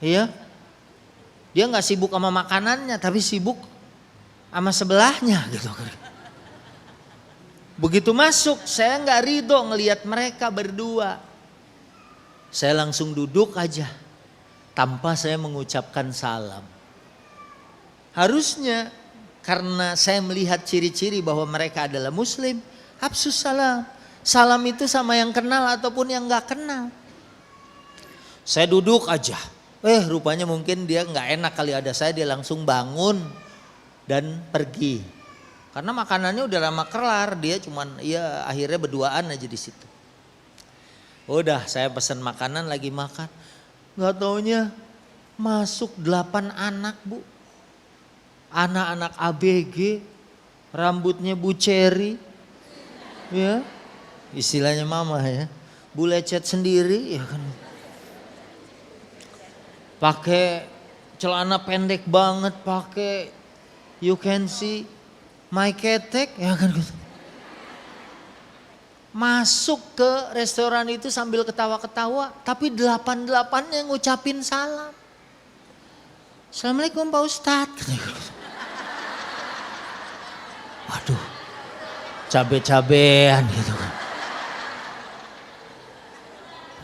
Iya. Dia gak sibuk sama makanannya tapi sibuk sama sebelahnya gitu. Begitu masuk saya gak ridho ngelihat mereka berdua. Saya langsung duduk aja tanpa saya mengucapkan salam. Harusnya karena saya melihat ciri-ciri bahwa mereka adalah muslim, absus salam. Salam itu sama yang kenal ataupun yang gak kenal. Saya duduk aja. Rupanya mungkin dia nggak enak kali ada saya, dia langsung bangun dan pergi. Karena makanannya udah lama kelar, dia cuman ya akhirnya berduaan aja di situ. Udah saya pesan makanan lagi makan, nggak taunya masuk 8 anak Bu, anak-anak ABG, rambutnya Bu Cherry, ya istilahnya mama ya, Bu lecet sendiri ya kan. Pakai celana pendek banget, pakai you can see my ketek ya kan gitu. Masuk ke restoran itu sambil ketawa-ketawa, tapi 8-8-nya ngucapin salam. Assalamualaikum Pak Ustadz. Waduh, cabe-cabean gitu kan.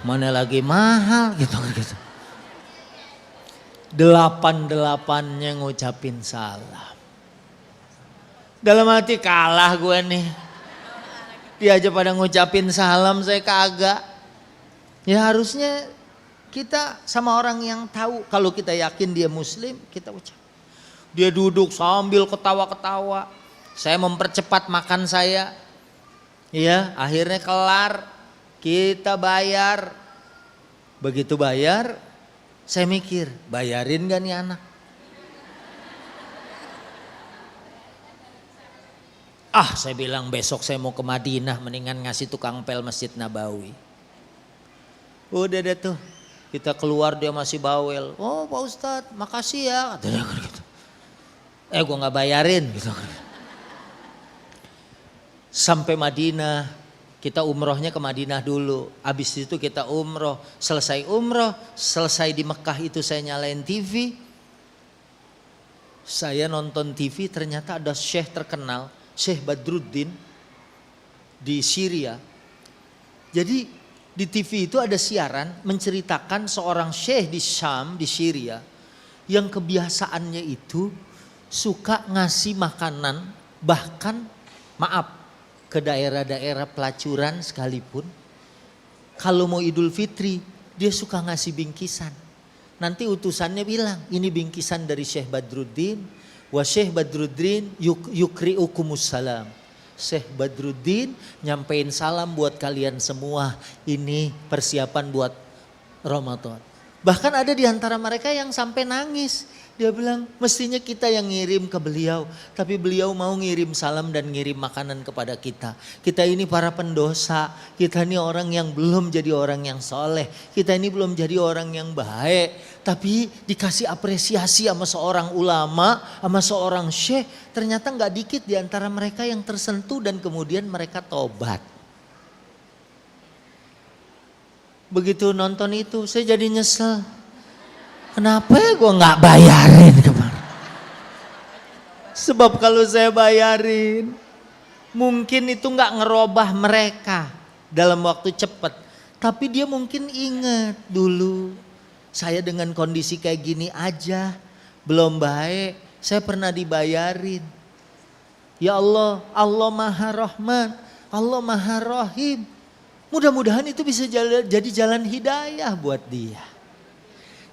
Mana lagi mahal gitu kan gitu. 8-8-nya ngucapin salam. Dalam hati kalah gue nih. Dia aja pada ngucapin salam, saya kagak. Ya harusnya kita sama orang yang tahu. Kalau kita yakin dia muslim, kita ucap. Dia duduk sambil ketawa-ketawa. Saya mempercepat makan saya. Ya akhirnya kelar. Kita bayar. Begitu bayar, saya mikir, bayarin gak nih anak? Saya bilang besok saya mau ke Madinah, mendingan ngasih tukang pel Masjid Nabawi. Udah deh tuh. Kita keluar dia masih bawel. Oh Pak Ustadz makasih ya. Katanya gitu. Gue gak bayarin gitu. Sampai Madinah. Kita umrohnya ke Madinah dulu. Habis itu kita umroh. Selesai umroh. Selesai di Mekah itu saya nyalain TV. Saya nonton TV ternyata ada syekh terkenal. Syekh Badruddin. Di Syria. Jadi di TV itu ada siaran menceritakan seorang syekh di Syam, di Syria, yang kebiasaannya itu suka ngasih makanan, bahkan maaf ke daerah-daerah pelacuran sekalipun. Kalau mau Idul Fitri dia suka ngasih bingkisan. Nanti utusannya bilang ini bingkisan dari Syekh Badruddin, wa Syekh Badruddin yukri'ukumus salam. Syekh Badruddin nyampein salam buat kalian semua. Ini persiapan buat Ramadan. Bahkan ada di antara mereka yang sampai nangis. Dia bilang mestinya kita yang ngirim ke beliau. Tapi beliau mau ngirim salam dan ngirim makanan kepada kita. Kita ini para pendosa. Kita ini orang yang belum jadi orang yang soleh. Kita ini belum jadi orang yang baik. Tapi dikasih apresiasi sama seorang ulama, sama seorang syekh. Ternyata gak dikit di antara mereka yang tersentuh dan kemudian mereka tobat. Begitu nonton itu saya jadi nyesel. Kenapa ya gue gak bayarin kemarin? Sebab kalau saya bayarin, mungkin itu gak ngerubah mereka dalam waktu cepat. Tapi dia mungkin ingat dulu. Saya dengan kondisi kayak gini aja, belum baik, saya pernah dibayarin. Ya Allah, Allah Maha Rahman, Allah Maha Rahim. Mudah-mudahan itu bisa jadi jalan hidayah buat dia.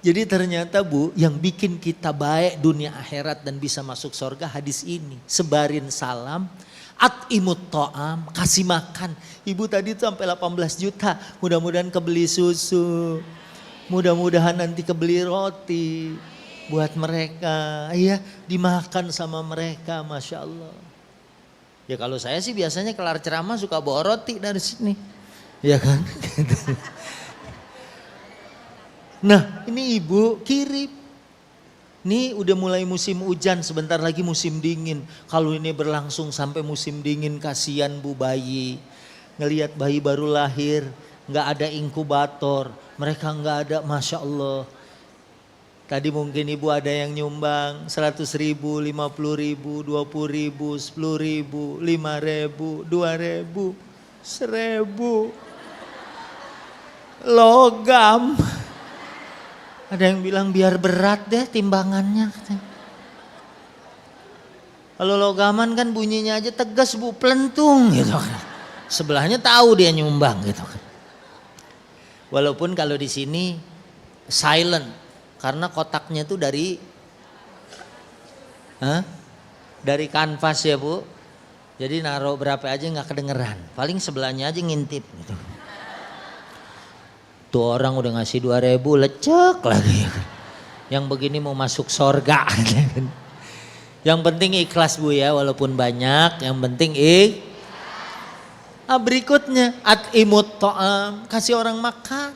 Jadi ternyata Bu, yang bikin kita baik dunia akhirat dan bisa masuk surga hadis ini. Sebarin salam, at'imut ta'am, kasih makan. Ibu tadi tuh sampai 18 juta, mudah-mudahan kebeli susu. Mudah-mudahan nanti kebeli roti buat mereka, ya dimakan sama mereka, Masya Allah. Ya kalau saya sih biasanya kelar ceramah suka bawa roti dari sini, ya kan? Nah ini ibu kirim, ini udah mulai musim hujan, sebentar lagi musim dingin. Kalau ini berlangsung sampai musim dingin kasihan Bu bayi, ngelihat bayi baru lahir, nggak ada inkubator. Mereka nggak ada, Masya Allah. Tadi mungkin ibu ada yang nyumbang 100 ribu, 50 ribu, 20 ribu, 10 ribu, 5 ribu, 2 ribu, 1000. Logam. Ada yang bilang biar berat deh timbangannya. Kalau logaman kan bunyinya aja tegas Bu, pelentung gitu kan. Sebelahnya tahu dia nyumbang gitu kan. Walaupun kalau di sini silent karena kotaknya tuh dari kanvas ya Bu. Jadi naruh berapa aja nggak kedengeran. Paling sebelahnya aja ngintip gitu. Tuh orang udah ngasih 2 ribu lecek lagi. Yang begini mau masuk sorga. Yang penting ikhlas Bu ya, walaupun banyak. Yang penting berikutnya at'imut ta'am, kasih orang makan.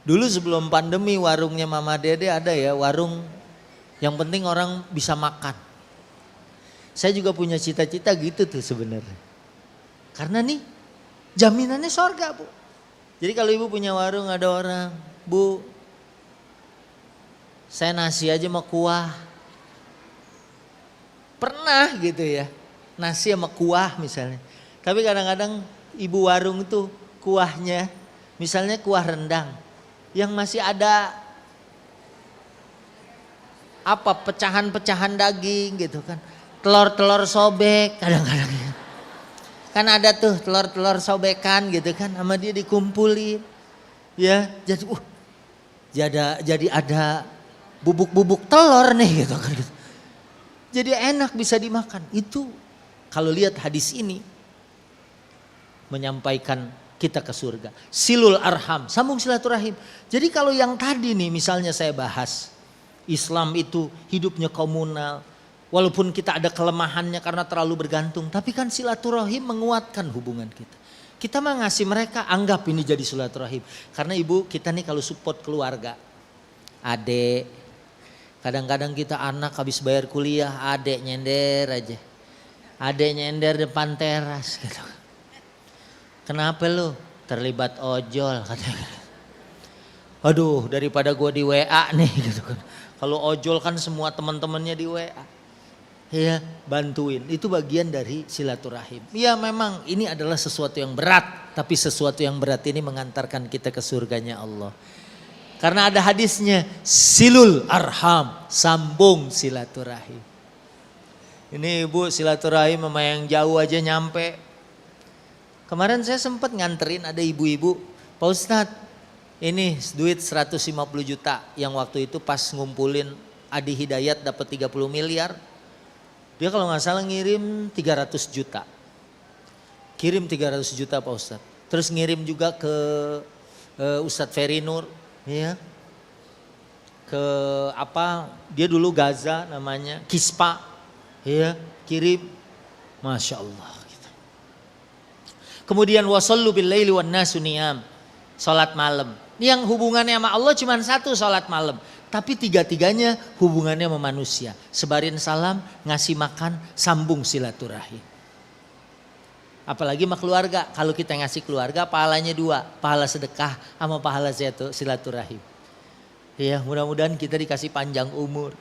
Dulu sebelum pandemi warungnya Mama Dede ada ya, warung yang penting orang bisa makan. Saya juga punya cita-cita gitu tuh sebenarnya. Karena nih jaminannya surga Bu. Jadi kalau ibu punya warung ada orang, Bu saya nasi aja sama kuah. Pernah gitu ya. Nasi sama kuah misalnya. Tapi kadang-kadang ibu warung itu kuahnya, misalnya kuah rendang, yang masih ada pecahan-pecahan daging gitu kan. Telur-telur sobek kadang-kadang. Kan ada tuh telur-telur sobekan gitu kan, sama dia dikumpulin. Ya, jadi ada bubuk-bubuk telur nih gitu kan. Jadi enak bisa dimakan. Itu kalau lihat hadis ini menyampaikan kita ke surga. Silul arham, sambung silaturahim. Jadi kalau yang tadi nih misalnya saya bahas, Islam itu hidupnya komunal. Walaupun kita ada kelemahannya karena terlalu bergantung, tapi kan silaturahim menguatkan hubungan kita. Kita mah ngasih mereka, anggap ini jadi silaturahim. Karena ibu kita nih kalau support keluarga, adek, kadang-kadang kita anak habis bayar kuliah, adek nyender aja. Adek nyender depan teras gitu. Kenapa lu? Terlibat ojol katanya. Aduh, daripada gue di WA nih gitu kan. Kalau ojol kan semua teman-temannya di WA. Ya, bantuin. Itu bagian dari silaturahim. Ya memang ini adalah sesuatu yang berat, tapi sesuatu yang berat ini mengantarkan kita ke surganya Allah. Karena ada hadisnya, silul arham, sambung silaturahim. Ini ibu silaturahim sama yang jauh aja nyampe. Kemarin saya sempat nganterin ada ibu-ibu, Pak Ustadz, ini duit 150 juta yang waktu itu pas ngumpulin Adi Hidayat dapat 30 miliar. Dia kalau nggak salah ngirim 300 juta. Kirim 300 juta Pak Ustadz. Terus ngirim juga ke Ustadz Ferry Nur. Ya. Ke apa, dia dulu Gaza namanya, Kispa. Ya, kirim. Masya Allah. Gitu. Kemudian wasallu bil laili wan nasu niyam. Salat malam. Ini yang hubungannya sama Allah cuma satu, salat malam. Tapi tiga-tiganya hubungannya sama manusia. Sebarin salam, ngasih makan, sambung silaturahim. Apalagi sama keluarga. Kalau kita ngasih keluarga pahalanya dua. Pahala sedekah sama pahala silaturahim. Ya mudah-mudahan kita dikasih panjang umur.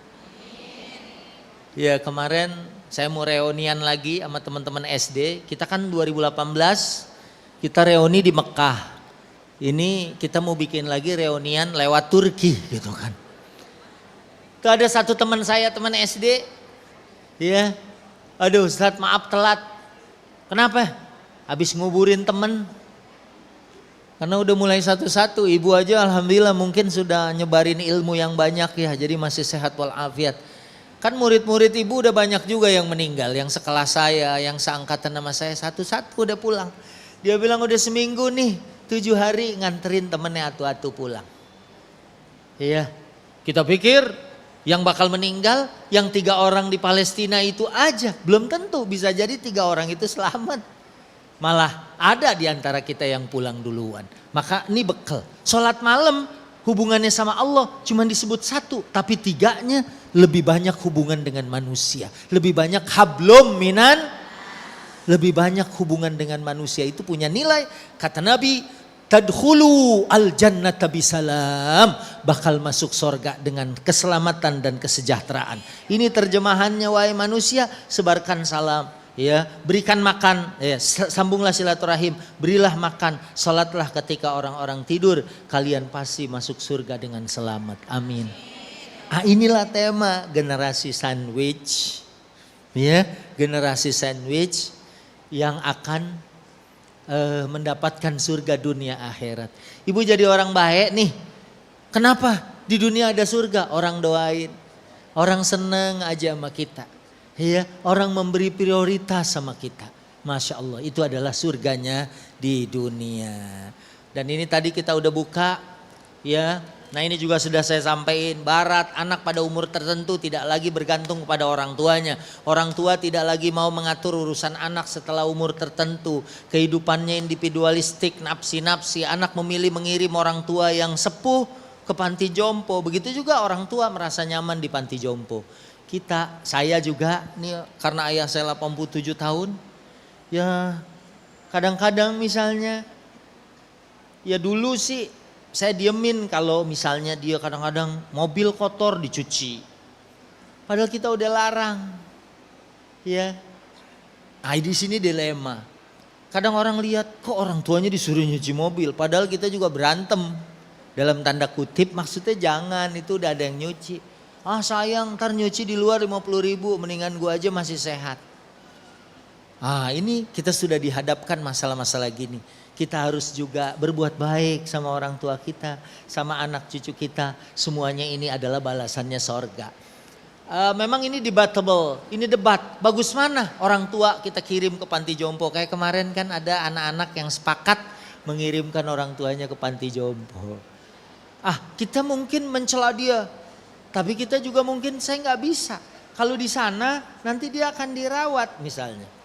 Ya kemarin saya mau reunian lagi sama teman-teman SD. Kita kan 2018 kita reuni di Mekah. Ini kita mau bikin lagi reunian lewat Turki gitu kan. Tuh ada satu teman saya, teman SD, ya, aduh Ustadz maaf telat. Kenapa? Habis nguburin temen. Karena udah mulai satu-satu, ibu aja alhamdulillah mungkin sudah nyebarin ilmu yang banyak ya, jadi masih sehat walafiat. Kan murid-murid ibu udah banyak juga yang meninggal, yang sekelas saya, yang seangkatan sama saya, satu-satu udah pulang. Dia bilang udah seminggu nih, 7 hari nganterin temennya atu-atu pulang. Iya, kita pikir yang bakal meninggal, yang 3 orang di Palestina itu aja. Belum tentu, bisa jadi 3 orang itu selamat. Malah ada di antara kita yang pulang duluan. Maka ini bekal. Sholat malam hubungannya sama Allah cuma disebut satu. Tapi 3-nya lebih banyak hubungan dengan manusia. Lebih banyak hablum minan. Lebih banyak hubungan dengan manusia itu punya nilai. Kata Nabi, tadkhulu al-jannata bisalam, bakal masuk sorga dengan keselamatan dan kesejahteraan. Ini terjemahannya, wahai manusia, sebarkan salam, ya, berikan makan, ya, sambunglah silaturahim, berilah makan, salatlah ketika orang-orang tidur, kalian pasti masuk surga dengan selamat. Amin. Ah, inilah tema generasi sandwich, ya, generasi sandwich yang akan mendapatkan surga dunia akhirat. Ibu jadi orang baik nih. Kenapa? Di dunia ada surga, orang doain. Orang seneng aja sama kita. Ya, orang memberi prioritas sama kita. Masya Allah, itu adalah surganya di dunia. Dan ini tadi kita udah buka, ya. Nah ini juga sudah saya sampaikan, Barat anak pada umur tertentu tidak lagi bergantung kepada orang tuanya. Orang tua tidak lagi mau mengatur urusan anak setelah umur tertentu. Kehidupannya individualistik, nafsi-nafsi. Anak memilih mengirim orang tua yang sepuh ke panti jompo. Begitu juga orang tua merasa nyaman di panti jompo. Saya juga nih karena ayah saya 87 tahun. Ya kadang-kadang misalnya, ya dulu sih saya diemin kalau misalnya dia kadang-kadang mobil kotor dicuci. Padahal kita udah larang. Ya. Nah, di sini dilema. Kadang orang lihat kok orang tuanya disuruh nyuci mobil, padahal kita juga berantem. Dalam tanda kutip maksudnya jangan, itu udah ada yang nyuci. Ah sayang ntar nyuci di luar 50.000, mendingan gua aja masih sehat. Ah ini kita sudah dihadapkan masalah-masalah gini. Kita harus juga berbuat baik sama orang tua kita, sama anak cucu kita. Semuanya ini adalah balasannya sorga. Memang ini debatable, ini debat. Bagus mana orang tua kita kirim ke panti jompo. Kayak kemarin kan ada anak-anak yang sepakat mengirimkan orang tuanya ke panti jompo. Ah kita mungkin mencela dia, tapi kita juga mungkin saya nggak bisa. Kalau di sana nanti dia akan dirawat misalnya.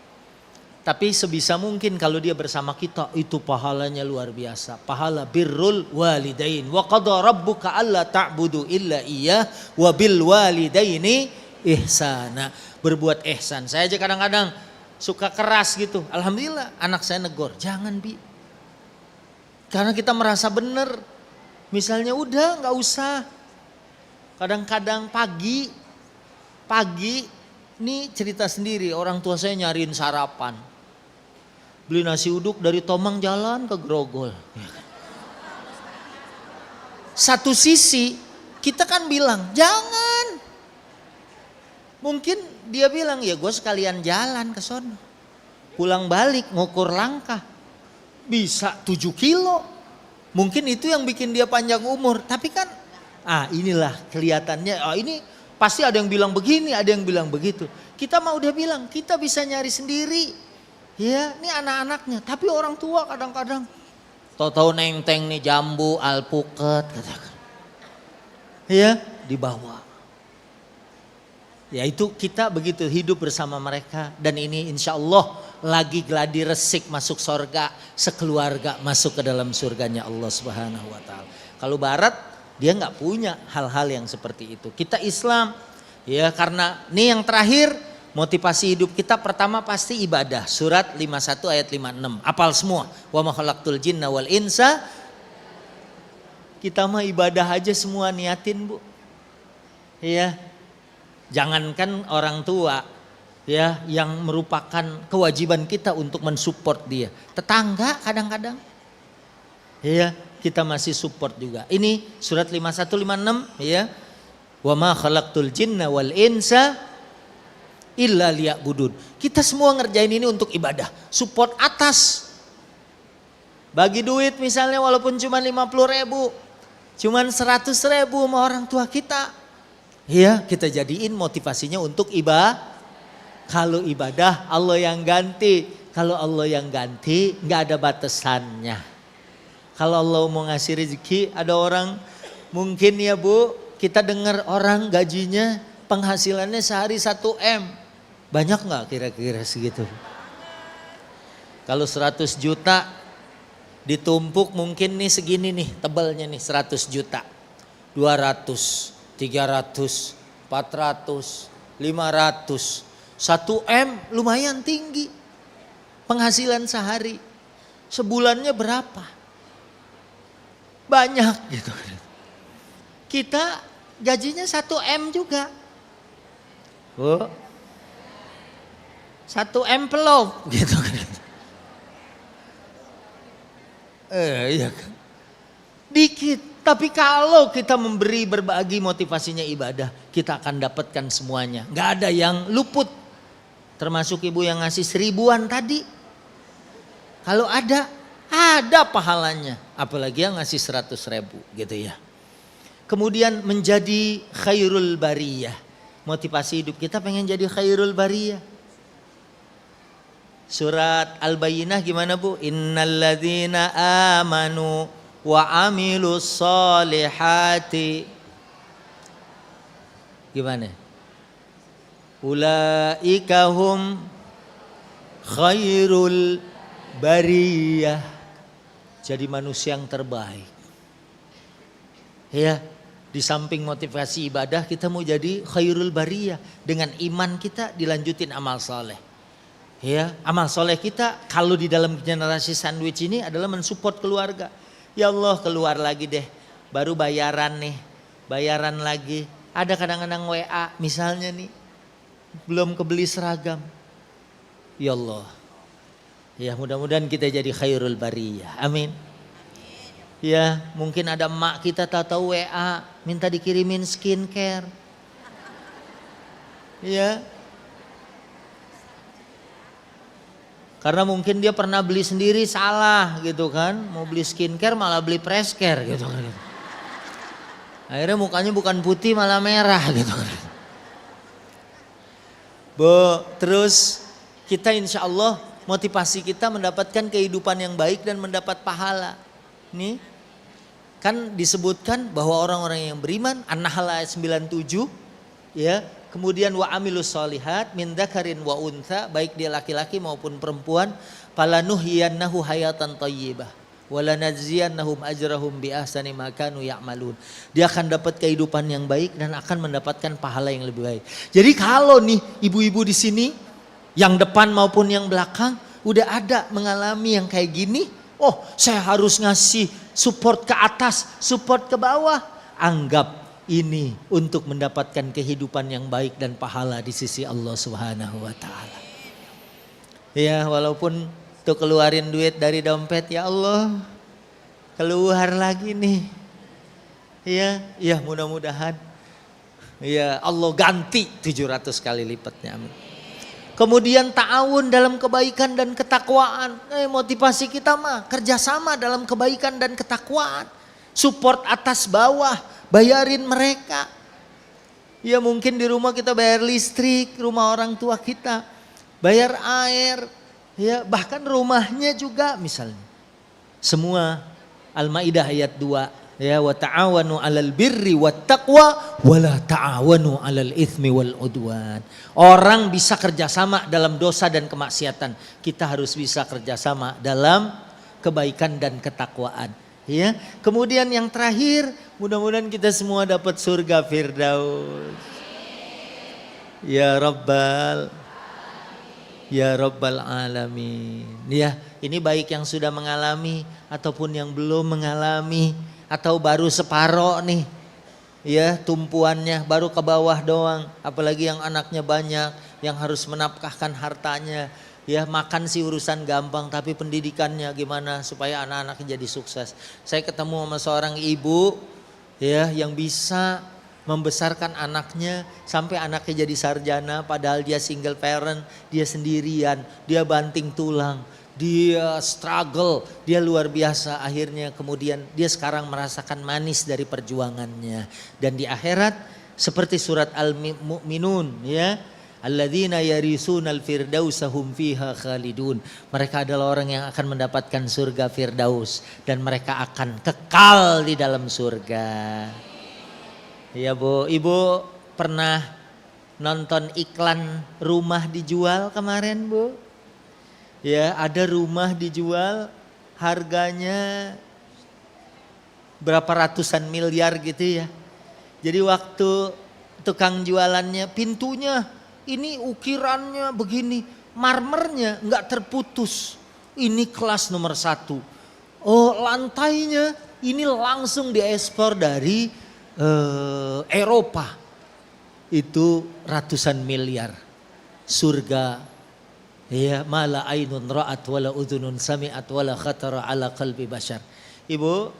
Tapi sebisa mungkin kalau dia bersama kita itu pahalanya luar biasa. Pahala birrul walidain. Wa qadha rabbuka alla ta'budu illa iyyah wa bil walidaini ihsana. Berbuat ihsan. Saya aja kadang-kadang suka keras gitu. Alhamdulillah anak saya negor. Jangan Bi. Karena kita merasa benar. Misalnya udah gak usah. Kadang-kadang pagi ini cerita sendiri. Orang tua saya nyariin sarapan. Beli nasi uduk dari Tomang jalan ke Grogol. Satu sisi kita kan bilang jangan. Mungkin dia bilang ya gue sekalian jalan ke sono. Pulang balik ngukur langkah. Bisa 7 kilo. Mungkin itu yang bikin dia panjang umur. Tapi kan inilah kelihatannya ini pasti ada yang bilang begini ada yang bilang begitu. Kita mah udah bilang kita bisa nyari sendiri. Ya, ini anak-anaknya. Tapi orang tua kadang-kadang tahu-tahu neng-teng nih jambu, alpukat, katakan. Ya, dibawa. Ya itu kita begitu hidup bersama mereka. Dan ini insya Allah lagi gladi resik masuk surga. Sekeluarga masuk ke dalam surganya Allah Subhanahu wa ta'ala. Kalau barat dia nggak punya hal-hal yang seperti itu. Kita Islam ya karena ini yang terakhir. Motivasi hidup kita pertama pasti ibadah. Surat 51 ayat 56. Apal semua. Wa ma khalaqtul jinna wal insa. Kita mah ibadah aja semua niatin Bu. Ya. Jangankan orang tua ya yang merupakan kewajiban kita untuk mensupport dia. Tetangga kadang-kadang. Ya, kita masih support juga. Ini surat 51 56 ya. Wa ma khalaqtul jinna wal insa illa liya'budun. Kita semua ngerjain ini untuk ibadah. Support atas. Bagi duit misalnya walaupun cuma 50.000. Cuman 100.000 sama orang tua kita. Ya kita jadiin motivasinya untuk ibadah. Kalau ibadah Allah yang ganti. Kalau Allah yang ganti gak ada batasannya. Kalau Allah mau ngasih rezeki ada orang mungkin ya Bu. Kita dengar orang gajinya penghasilannya sehari 1 M. Banyak gak kira-kira segitu? Kalau 100 juta ditumpuk mungkin nih segini nih tebalnya nih 100 juta. 200, 300, 400, 500. 1 M lumayan tinggi. Penghasilan sehari. Sebulannya berapa? Banyak gitu. Kita gajinya 1 M juga. Oh. 1 envelope gitu kan. Iya kan. Dikit. Tapi kalau kita memberi berbagi motivasinya ibadah. Kita akan dapatkan semuanya. Gak ada yang luput. Termasuk ibu yang ngasih 1000-an tadi. Kalau ada pahalanya. Apalagi yang ngasih 100.000 gitu ya. Kemudian menjadi khairul bariyah. Motivasi hidup kita pengen jadi khairul bariyah. Surat Al-Bayyinah gimana Bu? Innalladzina amanu wa amilus solihati. Gimana? Ulaika hum khairul bariyah. Jadi manusia yang terbaik. Ya, di samping motivasi ibadah kita mau jadi khairul bariyah. Dengan iman kita dilanjutin amal soleh. Ya, amal soleh kita kalau di dalam generasi sandwich ini adalah mensupport keluarga. Ya Allah keluar lagi deh, baru bayaran nih, bayaran lagi. Ada kadang-kadang WA misalnya nih, belum kebeli seragam. Ya Allah, ya mudah-mudahan kita jadi khairul bariyah, amin. Ya mungkin ada emak kita tahu WA, minta dikirimin skincare. Ya. Karena mungkin dia pernah beli sendiri salah gitu kan. Mau beli skincare malah beli press care gitu kan. Akhirnya mukanya bukan putih malah merah gitu kan. Terus kita insya Allah motivasi kita mendapatkan kehidupan yang baik dan mendapat pahala. Nih kan disebutkan bahwa orang-orang yang beriman An-Nahl ayat 97 ya. kemudian wa amilus solihat min dzakarin wa untha, baik dia laki-laki maupun perempuan, falanuhyiyannahu hayatan thayyibah walanajziyannahum ajrahum bi ahsani ma kanu ya'malun. Dia akan dapat kehidupan yang baik dan akan mendapatkan pahala yang lebih baik. Jadi kalau nih ibu-ibu di sini yang depan maupun yang belakang udah ada mengalami yang kayak gini, oh saya harus ngasih support ke atas, support ke bawah. Anggap ini untuk mendapatkan kehidupan yang baik dan pahala di sisi Allah Subhanahu wa taala. Ya, walaupun tuh keluarin duit dari dompet, ya Allah, keluar lagi nih. Ya mudah-mudahan ya Allah ganti 700 kali lipatnya. Amin. Kemudian ta'awun dalam kebaikan dan ketakwaan. Motivasi kita mah kerjasama dalam kebaikan dan ketakwaan. Support atas bawah, bayarin mereka. Ya mungkin di rumah kita bayar listrik, rumah orang tua kita, bayar air, ya bahkan rumahnya juga misalnya. Semua Al-Maidah ayat 2. Ya wa ta'awanu 'alal birri wat taqwa wa la ta'awanu 'alal itsmi wal udwan. Orang bisa kerjasama dalam dosa dan kemaksiatan. Kita harus bisa kerjasama dalam kebaikan dan ketakwaan. Ya, kemudian yang terakhir, mudah-mudahan kita semua dapat surga Firdaus. Ya Rabbal Alamin. Ya, ini baik yang sudah mengalami ataupun yang belum mengalami atau baru separoh nih. Ya, tumpuannya baru ke bawah doang, apalagi yang anaknya banyak, yang harus menafkahkan hartanya. Ya makan sih urusan gampang, tapi pendidikannya gimana supaya anak-anaknya jadi sukses. Saya ketemu sama seorang ibu ya yang bisa membesarkan anaknya sampai anaknya jadi sarjana, padahal dia single parent, dia sendirian, dia banting tulang, dia struggle, dia luar biasa. Akhirnya kemudian dia sekarang merasakan manis dari perjuangannya. Dan di akhirat seperti surat Al-Mu'minun ya. Alladzina yarisunal firdausa hum fiha khalidun. Mereka adalah orang yang akan mendapatkan surga Firdaus dan mereka akan kekal di dalam surga. Ya Bu, Ibu pernah nonton iklan rumah dijual kemarin Bu? Ya, ada rumah dijual harganya berapa ratusan miliar gitu ya. Jadi waktu tukang jualannya, pintunya ini ukirannya begini, marmernya nggak terputus. Ini kelas nomor 1. Oh lantainya ini langsung diekspor dari Eropa. Itu ratusan miliar. Surga. Ya mala ainun ra'at wala udhunun sami'at wala khatara ala qalbi bashar. Ibu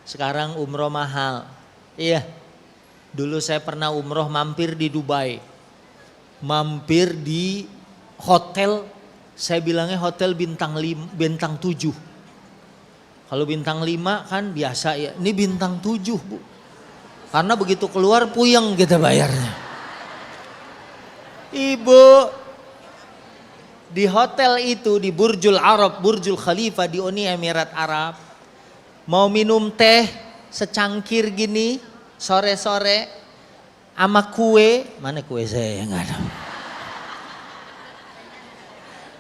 sekarang umroh mahal. Iya. Dulu saya pernah umroh mampir di Dubai. Mampir di hotel, saya bilangnya hotel bintang 7. Kalau bintang 5 kan biasa ya, ini bintang 7 Bu. Karena begitu keluar puyeng kita bayarnya. Ibu, di hotel itu di Burjul Arab, Burjul Khalifa di Uni Emirat Arab. Mau minum teh secangkir gini, sore-sore. Sama kue, mana kue saya yang ada.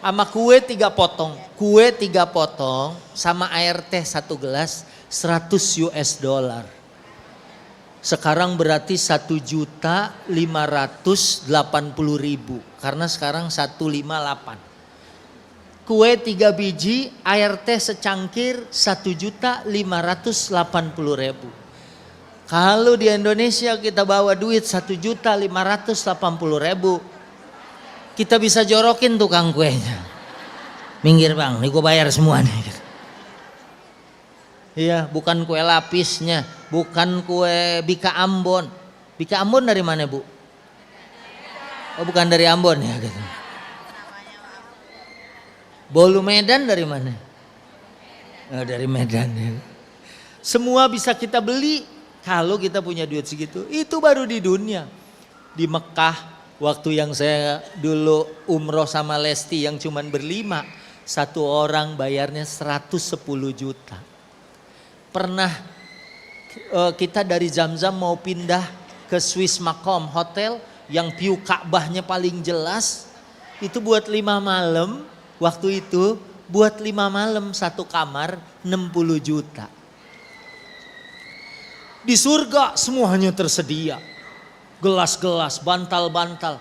Sama kue 3 potong. Kue 3 potong sama air teh 1 gelas $100. Sekarang berarti 1.580.000 karena sekarang 158. Kue 3 biji, air teh secangkir 1.580.000. Kalau di Indonesia kita bawa duit 1.580.000, kita bisa jorokin tukang kuenya. Minggir bang, nih gue bayar semua nih. Iya, bukan kue lapisnya, bukan kue Bika Ambon. Bika Ambon dari mana Bu? Oh bukan dari Ambon ya gitu. Bolu Medan dari mana? Oh, dari Medan ya. Semua bisa kita beli. Kalau kita punya duit segitu, itu baru di dunia. Di Mekah, waktu yang saya dulu umroh sama Lesti yang cuman berlima, 1 orang bayarnya 110 juta. Pernah kita dari Zamzam mau pindah ke Swiss Macom Hotel yang view Ka'bahnya paling jelas, itu buat 5 malam, waktu itu buat 5 malam satu kamar 60 juta. Di surga semuanya tersedia. Gelas-gelas, bantal-bantal,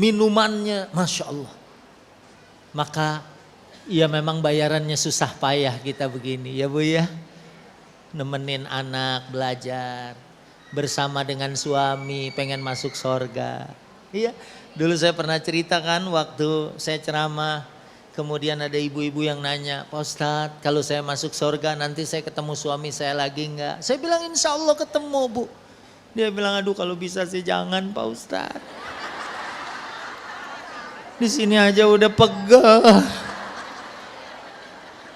minumannya Masya Allah. Maka ya memang bayarannya susah payah kita begini ya Bu ya. Nemenin anak belajar, bersama dengan suami pengen masuk sorga. Iya, dulu saya pernah ceritakan waktu saya ceramah, kemudian ada ibu-ibu yang nanya, Pak Ustadz kalau saya masuk sorga nanti saya ketemu suami saya lagi enggak? Saya bilang insya Allah ketemu Bu. Dia bilang aduh kalau bisa sih jangan Pak Ustadz. Di sini aja udah pegel.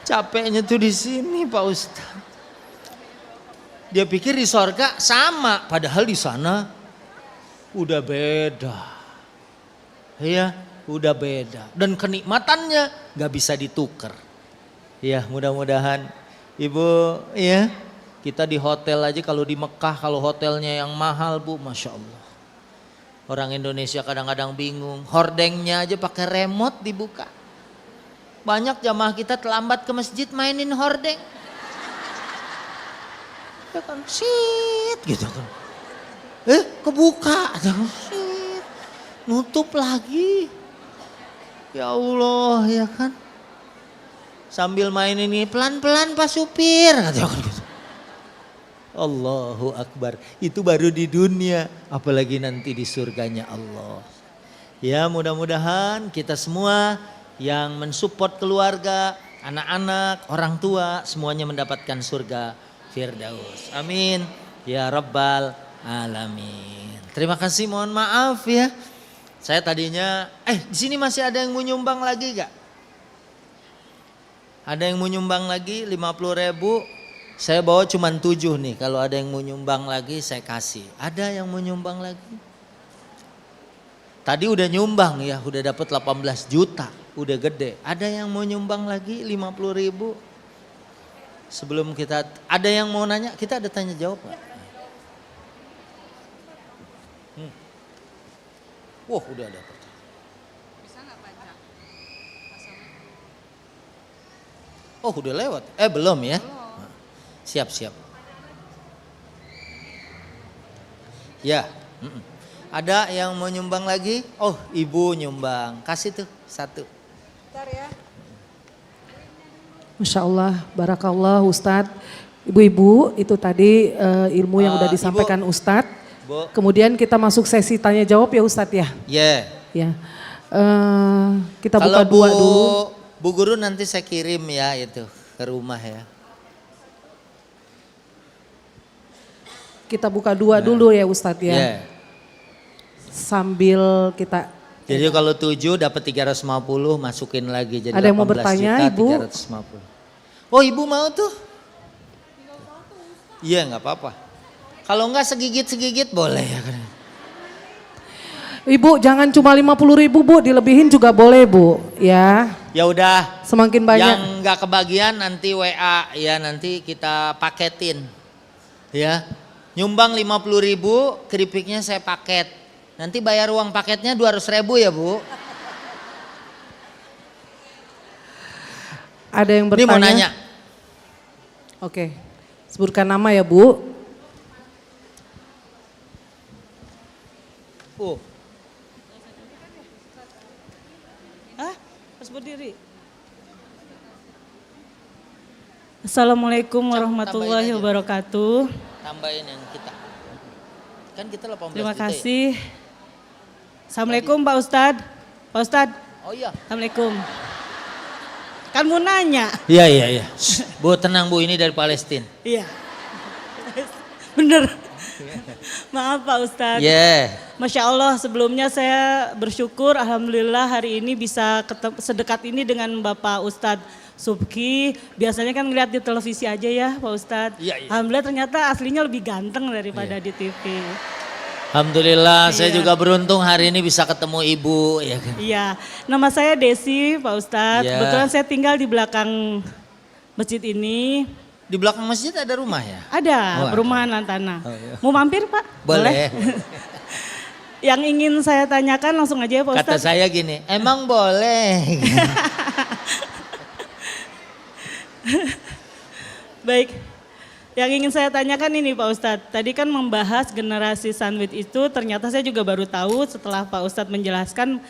Capeknya tuh di sini Pak Ustadz. Dia pikir di sorga sama, padahal di sana udah beda. Iya, udah beda. Dan kenikmatannya gak bisa ditukar. Ya mudah-mudahan Ibu ya, kita di hotel aja kalau di Mekah, kalau hotelnya yang mahal Bu, Masya Allah. Orang Indonesia kadang-kadang bingung, hordengnya aja pakai remote dibuka. Banyak jamaah kita terlambat ke masjid mainin hordeng. Ya kan, sit gitu kan. Kebuka, sit, nutup lagi. Ya Allah ya kan. Sambil main ini pelan-pelan Pak Supir. Gitu. Allahu Akbar. Itu baru di dunia, apalagi nanti di surganya Allah. Ya mudah-mudahan kita semua yang mensupport keluarga, anak-anak, orang tua, semuanya mendapatkan surga Firdaus. Amin. Ya Rabbal Alamin. Terima kasih, mohon maaf ya. Saya tadinya, di sini masih ada yang mau nyumbang lagi gak? Ada yang mau nyumbang lagi 50.000. Saya bawa cuma 7 nih. Kalau ada yang mau nyumbang lagi saya kasih. Ada yang mau nyumbang lagi? Tadi udah nyumbang ya, udah dapat 18 juta. Udah gede. Ada yang mau nyumbang lagi 50.000? Sebelum kita, ada yang mau nanya, kita ada tanya jawab gak? Wah udah ada. Bisa nggak pajak? Oh udah lewat, belum ya? Belum. Siap. Ya, ada yang mau nyumbang lagi? Oh ibu nyumbang, kasih tuh 1. Bentar ya. Masya Allah, barakallah Ustadz. Ibu-ibu itu tadi ilmu yang udah disampaikan Ustadz. Bu. Kemudian kita masuk sesi tanya jawab ya Ustadz ya. Yeah. Ya. Kita Kalau buka dua dulu. Bu Guru nanti saya kirim ya itu ke rumah ya. Kita buka dua dulu ya Ustadz ya. Yeah. Sambil kita. Jadi kalau 7 dapat 350 masukin lagi jadi Ada yang mau 18 bertanya, juta, Ibu? 350. Oh ibu mau tuh? Iya nggak apa-apa. Kalau enggak segigit-segigit boleh ya kan. Ibu jangan cuma 50.000 Bu, dilebihin juga boleh Bu ya. Ya udah. Semakin banyak. Yang nggak kebagian nanti WA ya, nanti kita paketin. Ya. Nyumbang 50.000, keripiknya saya paket. Nanti bayar uang paketnya 200.000 ya Bu. Ada yang Ini bertanya? mau nanya. Oke, sebutkan nama ya Bu. Harus berdiri. Assalamualaikum warahmatullahi Tambahin aja. wabarakatuh. Tambahin yang kita. Kan kita 18 Terima juta kasih. Assalamualaikum Pak Ustadz. Pak Ustadz, ya? Oh iya. Assalamualaikum. Kan mau nanya. Iya. Bu tenang Bu, ini dari Palestina. Iya. Bener. Maaf Pak Ustadz. Yeah. Masya Allah sebelumnya saya bersyukur alhamdulillah hari ini bisa sedekat ini dengan Bapak Ustadz Subki. Biasanya kan ngeliat di televisi aja ya Pak Ustadz. Iya. Alhamdulillah ternyata aslinya lebih ganteng daripada di TV. Alhamdulillah saya Iya. juga beruntung hari ini bisa ketemu Ibu ya kan. Iya, nama saya Desi Pak Ustadz. Iya. Kebetulan saya tinggal di belakang masjid ini. Di belakang masjid ada rumah ya? Ada Oh, ada. perumahan Lantana. Oh, iya. Mau mampir Pak? Boleh. Yang ingin saya tanyakan langsung aja ya Pak Kata Ustadz. saya gini, emang boleh. Baik, yang ingin saya tanyakan ini Pak Ustadz. Tadi kan membahas generasi sandwich itu ternyata saya juga baru tahu setelah Pak Ustadz menjelaskan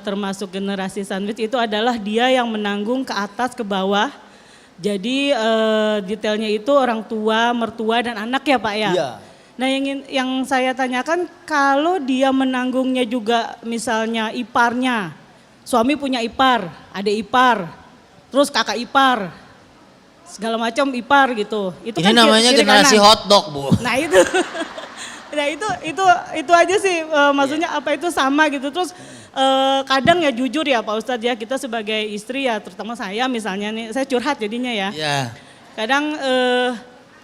termasuk generasi sandwich itu adalah dia yang menanggung ke atas ke bawah. Jadi detailnya itu orang tua, mertua dan anak ya Pak ya? Iya. Nah yang saya tanyakan kalau dia menanggungnya juga misalnya iparnya, suami punya ipar, adik ipar, terus kakak ipar, segala macam ipar gitu. Itu Ini kan namanya kiri generasi kanan. hotdog, Bu. Nah itu, nah itu aja sih maksudnya apa itu sama gitu. Terus kadang ya jujur ya Pak Ustadz ya kita sebagai istri ya terutama saya misalnya nih saya curhat jadinya ya. Iya. Kadang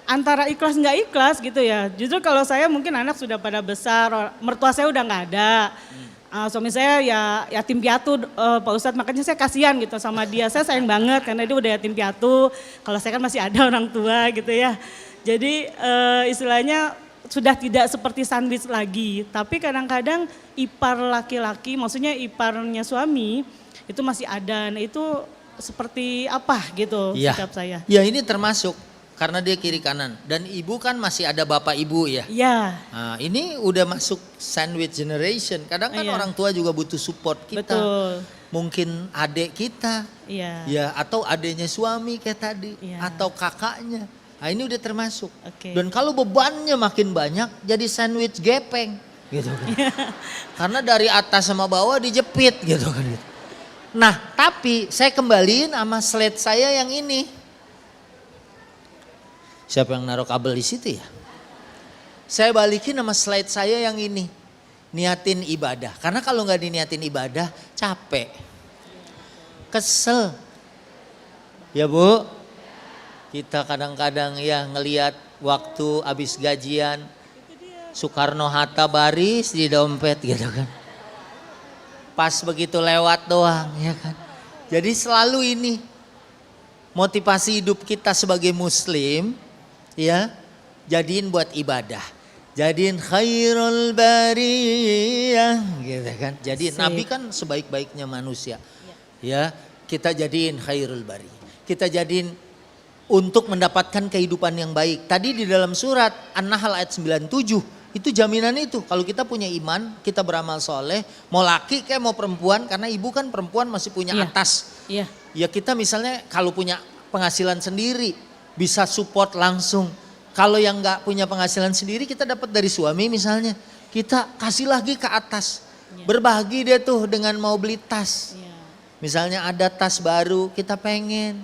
antara ikhlas nggak ikhlas gitu ya. Justru kalau saya mungkin anak sudah pada besar, mertua saya udah nggak ada. Suami saya ya yatim piatu Pak Ustadz, makanya saya kasihan gitu sama dia. Saya sayang banget karena dia udah yatim piatu. Kalau saya kan masih ada orang tua gitu ya. Jadi istilahnya sudah tidak seperti sandwich lagi. Tapi kadang-kadang ipar laki-laki, maksudnya iparnya suami itu masih ada. Nah itu seperti apa gitu sikap saya. Ya ini termasuk karena dia kiri kanan dan ibu kan masih ada bapak ibu ya. Iya. Nah, ini udah masuk sandwich generation. Kadang kan Iya. orang tua juga butuh support kita. Betul. Mungkin adik kita, Iya. ya atau adiknya suami kayak tadi, Iya. atau kakaknya. Nah ini udah termasuk. Oke. Dan kalau bebannya makin banyak, jadi sandwich gepeng, gitu kan. Karena dari atas sama bawah dijepit, gitu kan. Nah tapi saya kembaliin sama slide saya yang ini. Siapa yang naruh kabel di situ ya? Saya balikin sama slide saya yang ini. Niatin ibadah. Karena kalau nggak diniatin ibadah capek. Kesel. Ya Bu? Kita kadang-kadang ya ngelihat waktu habis gajian. Soekarno-Hatta baris di dompet gitu kan. Pas begitu lewat doang ya kan. Jadi selalu ini. Motivasi hidup kita sebagai muslim. Ya, jadiin buat ibadah, jadiin khairul bariyah, gitu kan. Jadi Nabi kan sebaik-baiknya manusia, ya kita jadiin khairul bariyah, kita jadiin untuk mendapatkan kehidupan yang baik. Tadi di dalam surat An-Nahl ayat 97 itu jaminan itu. Kalau kita punya iman, kita beramal soleh, mau laki kayak mau perempuan, karena ibu kan perempuan masih punya Iya. atas. Iya. Ya kita misalnya kalau punya penghasilan sendiri bisa support langsung. Kalau yang nggak punya penghasilan sendiri kita dapat dari suami misalnya. Kita kasih lagi ke atas. Berbagi dia tuh dengan mau beli tas. Misalnya ada tas baru kita pengen.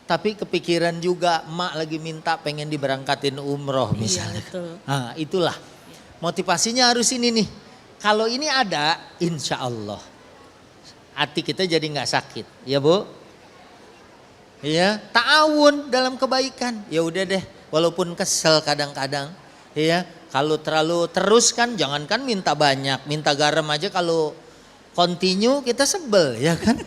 Tapi kepikiran juga emak lagi minta pengen diberangkatin umroh misalnya. Iya, betul. Nah itulah motivasinya harus ini nih. Kalau ini ada insya Allah hati kita jadi nggak sakit. Ya Bu? Ya, ta'awun dalam kebaikan. Ya udah deh, walaupun kesel kadang-kadang, ya. Kalau terlalu terus kan jangankan minta banyak, minta garam aja kalau continue kita sebel, ya kan?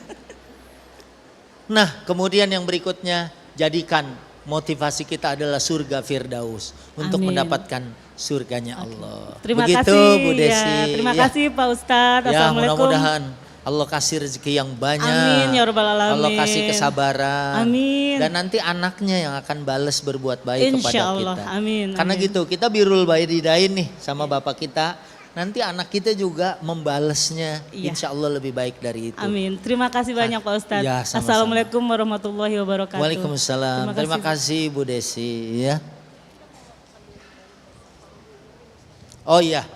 Nah, kemudian yang berikutnya jadikan motivasi kita adalah surga Firdaus untuk Amin. mendapatkan surganya Allah. Terima Begitu kasih. Bu Desi. Ya, terima kasih Pak Ustadz. Ya, Assalamualaikum. mudah-mudahan Allah kasih rezeki yang banyak. Amin ya rabbal alamin. Allah kasih kesabaran. Amin. Dan nanti anaknya yang akan balas berbuat baik Insya kepada Allah. kita. Amin. Karena Amin. gitu kita birrul walidain nih sama bapak kita. Nanti anak kita juga membalasnya Iya. insya Allah lebih baik dari itu. Amin. Terima kasih banyak Pak Ustadz. Ya, sama-sama. Assalamualaikum warahmatullahi wabarakatuh. Waalaikumsalam. Terima kasih Bu Desi ya. Oh iya,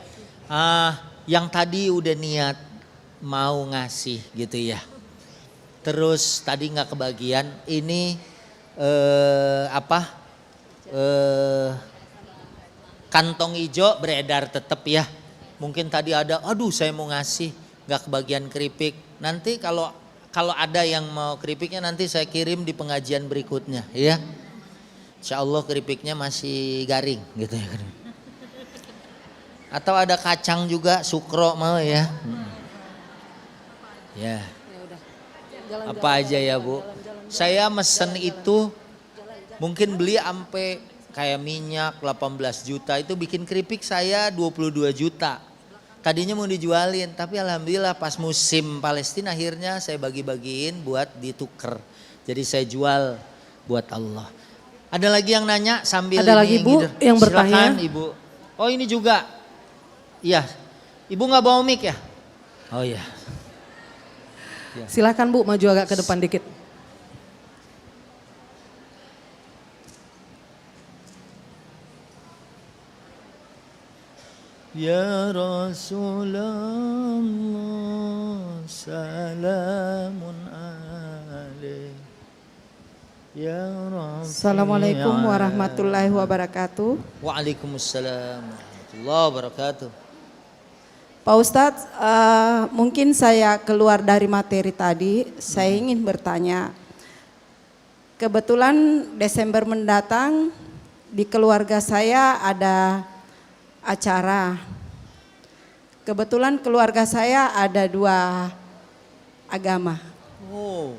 yang tadi udah niat mau ngasih gitu ya. Terus tadi nggak kebagian, ini kantong hijau beredar tetap ya. Mungkin tadi ada, aduh saya mau ngasih, nggak kebagian keripik. Nanti kalau ada yang mau keripiknya nanti saya kirim di pengajian berikutnya ya. Insya Allah keripiknya masih garing gitu ya. Atau ada kacang juga, sukro mau ya. Ya. Apa aja ya Bu. Saya mesen itu mungkin beli sampai kayak minyak 18 juta itu bikin keripik saya 22 juta. Tadinya mau dijualin, tapi alhamdulillah pas musim Palestina akhirnya saya bagi-bagiin buat dituker. Jadi saya jual buat Allah. Ada lagi yang nanya sambil Ada ini lagi, Bu, ngider? yang bertanya? Silakan Ibu. Oh ini juga. Iya. Ibu nggak bawa mic ya? Oh iya. Silakan Bu, maju agak ke depan dikit. Ya Rasulullah salamun alaik. Ya Rabbi. Assalamualaikum warahmatullahi wabarakatuh. Waalaikumsalam warahmatullahi wabarakatuh. Pak Ustadz, mungkin saya keluar dari materi tadi, saya ingin bertanya. Kebetulan Desember mendatang di keluarga saya ada acara. Kebetulan keluarga saya ada 2 agama. Oh,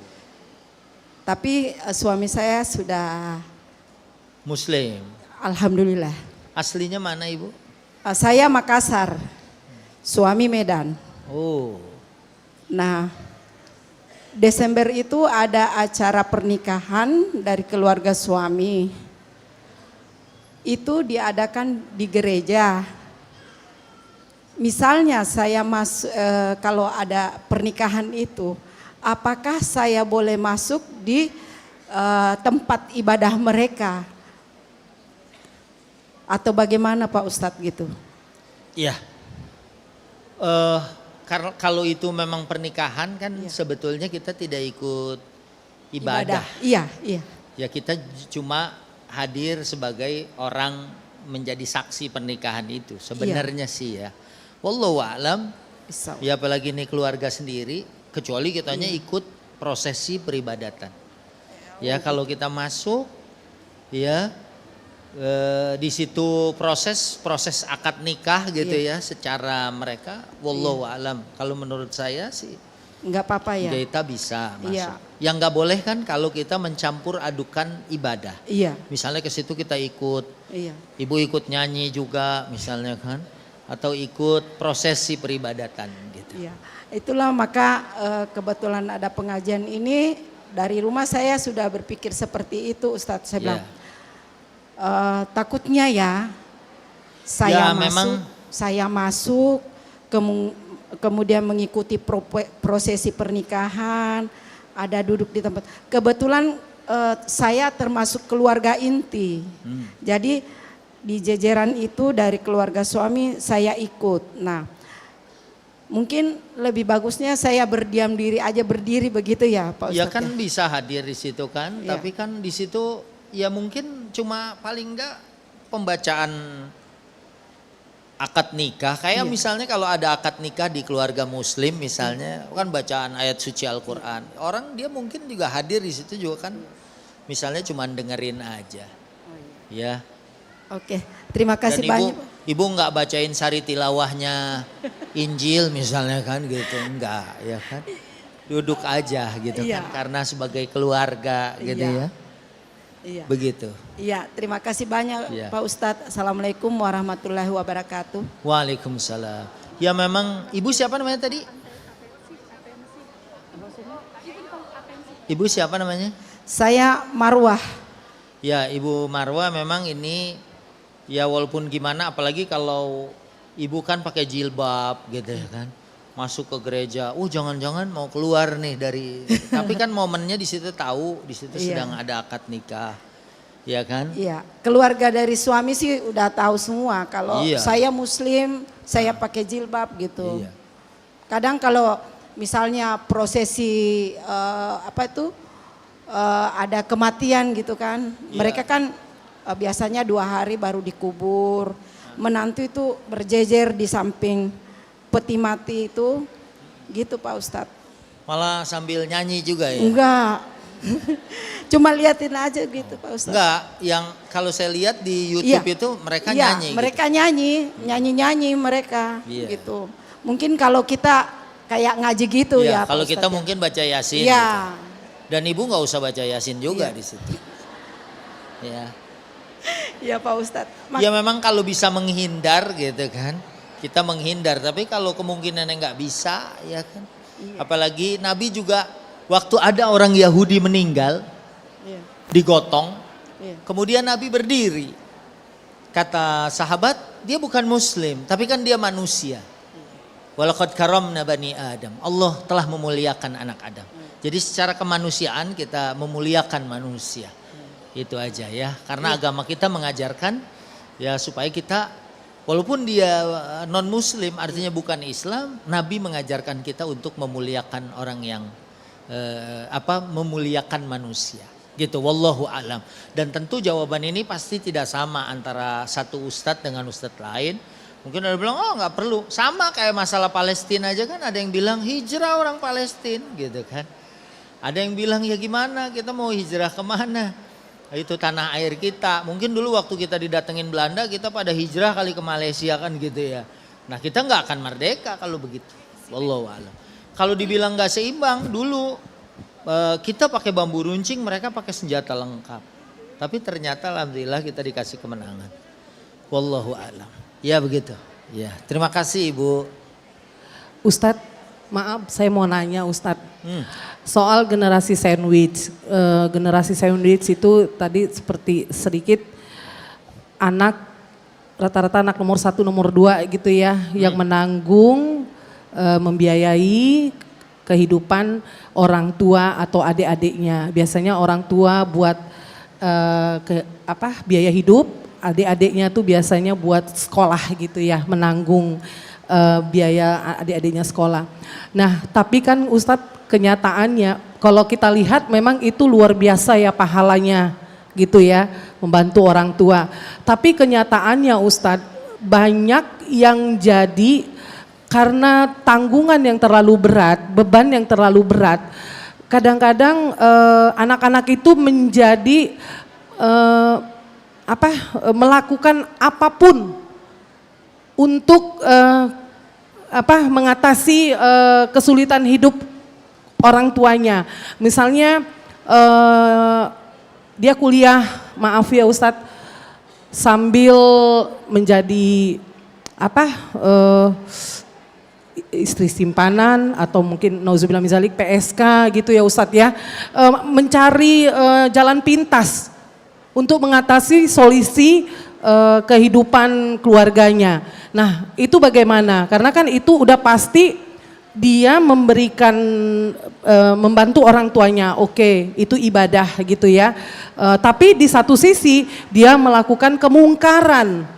Tapi suami saya sudah, Muslim. alhamdulillah. Aslinya mana Ibu? Saya Makassar, suami Medan. Oh, Nah, Desember itu ada acara pernikahan dari keluarga suami. Itu diadakan di gereja. Misalnya saya kalau ada pernikahan itu, apakah saya boleh masuk di tempat ibadah mereka? Atau bagaimana Pak Ustadz gitu? iya. Kalau itu memang pernikahan kan sebetulnya kita tidak ikut ibadah. Iya, iya. Ya kita cuma hadir sebagai orang menjadi saksi pernikahan itu sebenarnya sih ya. Wallahu a'lam. Bisa. Ya apalagi ini keluarga sendiri, kecuali kitanya ikut prosesi peribadatan. Ya kalau kita masuk, ya di situ proses akad nikah gitu ya, secara mereka, wallahu a'lam. Kalau menurut saya sih, Enggak apa-apa ya? kita bisa masuk. Iya. Yang nggak boleh kan kalau kita mencampur adukan ibadah. Iya, Misalnya ke situ kita ikut, iya. ibu ikut nyanyi juga misalnya kan, atau ikut prosesi peribadatan gitu. Iya, itulah maka kebetulan ada pengajian ini dari rumah saya sudah berpikir seperti itu Ustadz. Saya bilang takutnya ya Ya, memang- saya masuk kemudian mengikuti prosesi pernikahan, ada duduk di tempat. Kebetulan saya termasuk keluarga inti, jadi di jajaran itu dari keluarga suami saya ikut. Nah, mungkin lebih bagusnya saya berdiam diri aja, berdiri begitu ya Pak Ustadz. Ya kan bisa hadir di situ kan, Iya. tapi kan di situ ya mungkin cuma paling enggak pembacaan akad nikah. Kayak misalnya kalau ada akad nikah di keluarga muslim misalnya, kan bacaan ayat suci Al-Quran. Orang dia mungkin juga hadir di situ juga kan, misalnya cuma dengerin aja. Ya. Oke, terima Dan kasih banyak. ibu nggak bacain sari tilawahnya Injil misalnya kan gitu, enggak ya kan. Duduk aja gitu Iya. kan, karena sebagai keluarga gitu Iya. ya. Iya. Begitu. Iya, terima kasih banyak Iya. Pak Ustadz. Assalamualaikum warahmatullahi wabarakatuh. Waalaikumsalam. Ya memang, ibu siapa namanya tadi? Ibu siapa namanya? Saya Marwah. Ya Ibu Marwa memang ini ya walaupun gimana, apalagi kalau ibu kan pakai jilbab gitu ya kan. Masuk ke gereja, jangan-jangan mau keluar nih dari, tapi kan momennya di situ tahu, di situ Iya. sedang ada akad nikah. Ya kan? Iya, keluarga dari suami sih udah tahu semua kalau Iya. saya muslim, saya pakai jilbab gitu. Iya. Kadang kalau misalnya prosesi ada kematian gitu kan, Iya. mereka kan biasanya 2 hari baru dikubur. Menantu itu berjejer di samping peti mati itu, gitu Pak Ustadz. Malah sambil nyanyi juga ya? Enggak, cuma liatin aja gitu Pak Ustadz. Enggak, yang kalau saya lihat di YouTube Iya. itu mereka Iya, nyanyi. mereka gitu. nyanyi mereka Iya. gitu. Mungkin kalau kita kayak ngaji gitu Iya, ya. Pak kalau kita Ustadz ya. mungkin baca Yasin. Iya, gitu. Dan ibu nggak usah baca Yasin juga Iya. di situ. Ya. iya Pak Ustadz. Ya memang kalau bisa menghindar gitu kan. kita menghindar. Tapi kalau kemungkinannya nggak bisa, ya kan. Apalagi Nabi juga waktu ada orang Yahudi meninggal, digotong, kemudian Nabi berdiri. Kata sahabat, dia bukan Muslim, tapi kan dia manusia. Walaqad karamna bani Adam. Allah telah memuliakan anak Adam. Jadi secara kemanusiaan kita memuliakan manusia. Itu aja ya. Karena agama kita mengajarkan ya supaya kita walaupun dia non muslim artinya bukan Islam, Nabi mengajarkan kita untuk memuliakan orang yang memuliakan manusia. Gitu, wallahu alam. Dan tentu jawaban ini pasti tidak sama antara satu ustadz dengan ustadz lain. Mungkin ada bilang, oh nggak perlu. Sama kayak masalah Palestina aja kan, ada yang bilang hijrah orang Palestina gitu kan. Ada yang bilang ya gimana, kita mau hijrah kemana? Itu tanah air kita. Mungkin dulu waktu kita didatengin Belanda, kita pada hijrah kali ke Malaysia kan gitu ya. Nah kita nggak akan merdeka kalau begitu. Wallahu alam. Kalau dibilang nggak seimbang, dulu kita pakai bambu runcing, mereka pakai senjata lengkap. Tapi ternyata alhamdulillah kita dikasih kemenangan. Wallahu alam. Ya begitu. Ya, terima kasih Ibu. Ustadz, maaf saya mau nanya Ustadz. Soal generasi sandwich. Generasi sandwich itu tadi seperti sedikit anak, rata-rata anak nomor 1, nomor 2 gitu ya. Yang menanggung, membiayai kehidupan orang tua atau adik-adiknya. Biasanya orang tua buat biaya hidup. Adik-adiknya tuh biasanya buat sekolah gitu ya, menanggung biaya adik-adiknya sekolah. Nah tapi kan Ustadz kenyataannya kalau kita lihat memang itu luar biasa ya pahalanya gitu ya, membantu orang tua. Tapi kenyataannya Ustadz banyak yang jadi karena tanggungan yang terlalu berat, beban yang terlalu berat. Kadang-kadang anak-anak itu menjadi melakukan apapun untuk mengatasi kesulitan hidup orang tuanya. Misalnya dia kuliah, maaf ya Ustadz, sambil menjadi istri simpanan atau mungkin nauzubillah min dzalik PSK gitu ya Ustadz ya, mencari jalan pintas untuk mengatasi solusi kehidupan keluarganya. Nah itu bagaimana? Karena kan itu udah pasti dia memberikan, membantu orang tuanya, oke, itu ibadah gitu ya. Tapi di satu sisi dia melakukan kemungkaran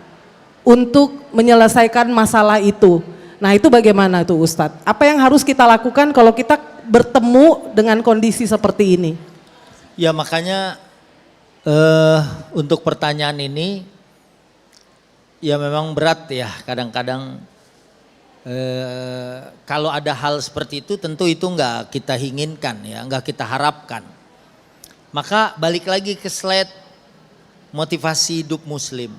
untuk menyelesaikan masalah itu. Nah itu bagaimana tuh Ustadz? Apa yang harus kita lakukan kalau kita bertemu dengan kondisi seperti ini? Ya makanya untuk pertanyaan ini ya memang berat ya kadang-kadang. Kalau ada hal seperti itu tentu itu nggak kita inginkan ya, nggak kita harapkan. Maka balik lagi ke slide motivasi hidup muslim.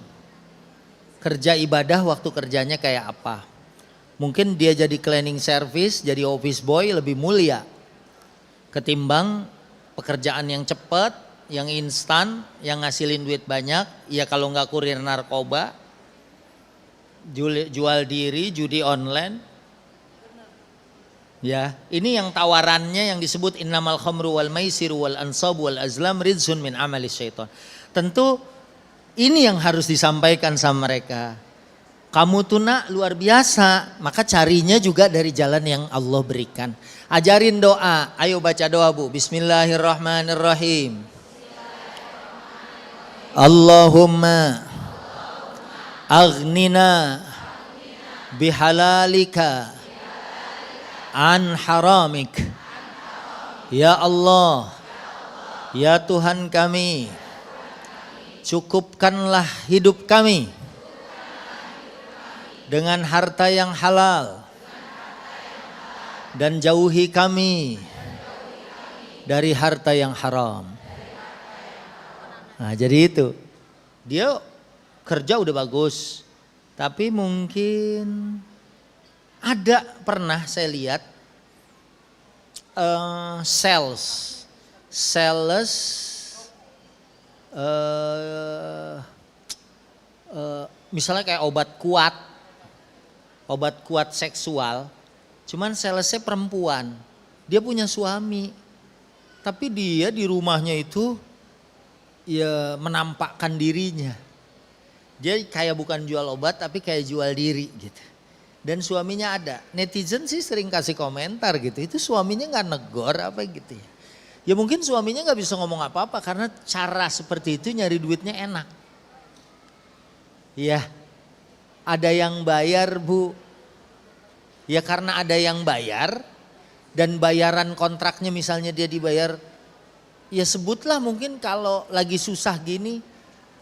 Kerja ibadah waktu kerjanya kayak apa? Mungkin dia jadi cleaning service, jadi office boy lebih mulia ketimbang pekerjaan yang cepat, yang instan, yang ngasilin duit banyak. Ya kalau nggak kurir narkoba, jual diri, judi online. Ya, ini yang tawarannya yang disebut innamal khamru wal maisiru wal ansabu wal azlam rizun min amali syaitan. Tentu ini yang harus disampaikan sama mereka. Kamu tuh nak luar biasa, maka carinya juga dari jalan yang Allah berikan. Ajarin doa, ayo baca doa Bu. Bismillahirrahmanirrahim. Allahumma aghnina bihalalika an haramik. Ya Allah, ya Tuhan kami, cukupkanlah hidup kami dengan harta yang halal dan jauhi kami dari harta yang haram. Nah jadi itu, dia kerja udah bagus, tapi mungkin ada pernah saya lihat sales misalnya kayak obat kuat obat kuat seksual, cuman salesnya perempuan. Dia punya suami, tapi dia di rumahnya itu ya menampakkan dirinya. Dia kayak bukan jual obat tapi kayak jual diri gitu. Dan suaminya ada. Netizen sih sering kasih komentar gitu, itu suaminya nggak negor apa gitu ya. Ya mungkin suaminya nggak bisa ngomong apa-apa karena cara seperti itu nyari duitnya enak. Iya, ada yang bayar Bu. Ya karena ada yang bayar dan bayaran kontraknya misalnya dia dibayar, ya sebutlah mungkin kalau lagi susah gini.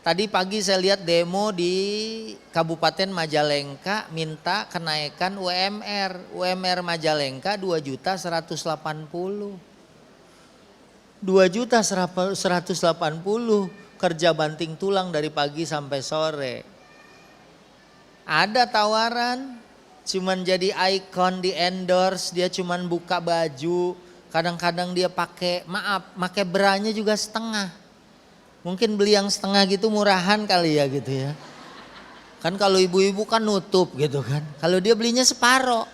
Tadi pagi saya lihat demo di Kabupaten Majalengka minta kenaikan UMR. UMR Majalengka 2.180.000. 2.180.000 kerja banting tulang dari pagi sampai sore. Ada tawaran, cuman jadi ikon di endorse, dia cuman buka baju, kadang-kadang dia pakai branya juga setengah. Mungkin beli yang setengah gitu murahan kali ya gitu ya. Kan kalau ibu-ibu kan nutup gitu kan. Kalau dia belinya separoh.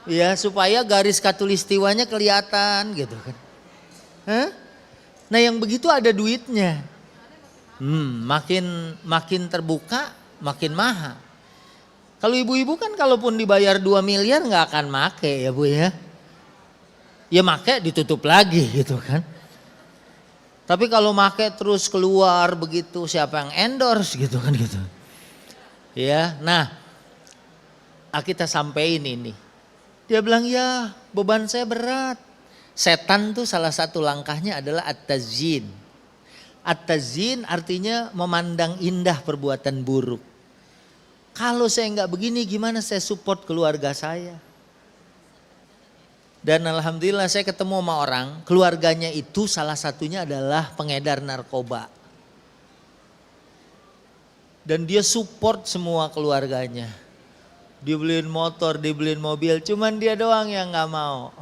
Ya supaya garis katulistiwanya kelihatan gitu kan. Hah? Nah yang begitu ada duitnya. Makin terbuka makin mahal. Kalau ibu-ibu kan kalaupun dibayar 2 miliar nggak akan make ya Bu ya. Ya make ditutup lagi gitu kan. Tapi kalau make terus keluar begitu siapa yang endorse gitu kan gitu. Ya, nah kita sampein ini. Dia bilang ya beban saya berat. Setan tuh salah satu langkahnya adalah at-tazyin. At-tazyin artinya memandang indah perbuatan buruk. Kalau saya nggak begini gimana saya support keluarga saya? Dan alhamdulillah saya ketemu sama orang, keluarganya itu salah satunya adalah pengedar narkoba. Dan dia support semua keluarganya. Dibeliin motor, dibeliin mobil, cuman dia doang yang gak mau.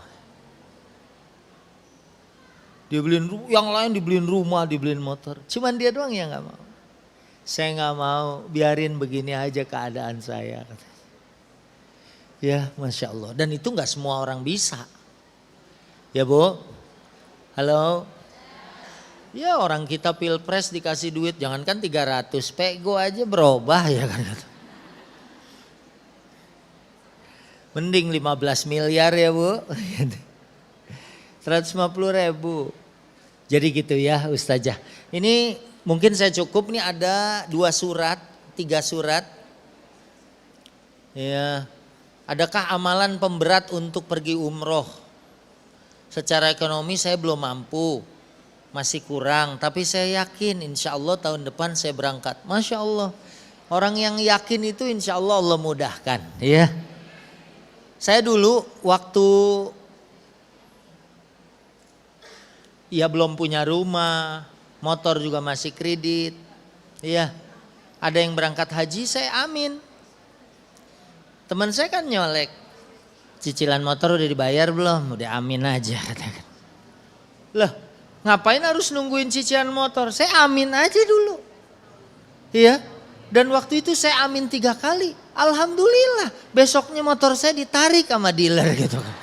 Yang lain dibeliin rumah, dibeliin motor, cuman dia doang yang gak mau. Saya gak mau, biarin begini aja keadaan saya. Ya Masya Allah, dan itu gak semua orang bisa. Ya Bu, halo. Ya orang kita pilpres dikasih duit, jangankan 300, pego aja berubah ya kan. Mending 15 miliar ya Bu, 150.000. Jadi gitu ya Ustazah. Ini mungkin saya cukup nih ada 2 surat, 3 surat. Ya. Adakah amalan pemberat untuk pergi umroh? Secara ekonomi saya belum mampu, masih kurang. Tapi saya yakin insya Allah tahun depan saya berangkat. Masya Allah, orang yang yakin itu insya Allah Allah mudahkan. Ya. Saya dulu waktu ya belum punya rumah, motor juga masih kredit. Ya, ada yang berangkat haji saya amin. Teman saya kan nyolek, cicilan motor udah dibayar belum? Udah amin aja katakan. Loh ngapain harus nungguin cicilan motor? Saya amin aja dulu. Iya, dan waktu itu saya amin 3 kali. Alhamdulillah besoknya motor saya ditarik sama dealer gitu kan.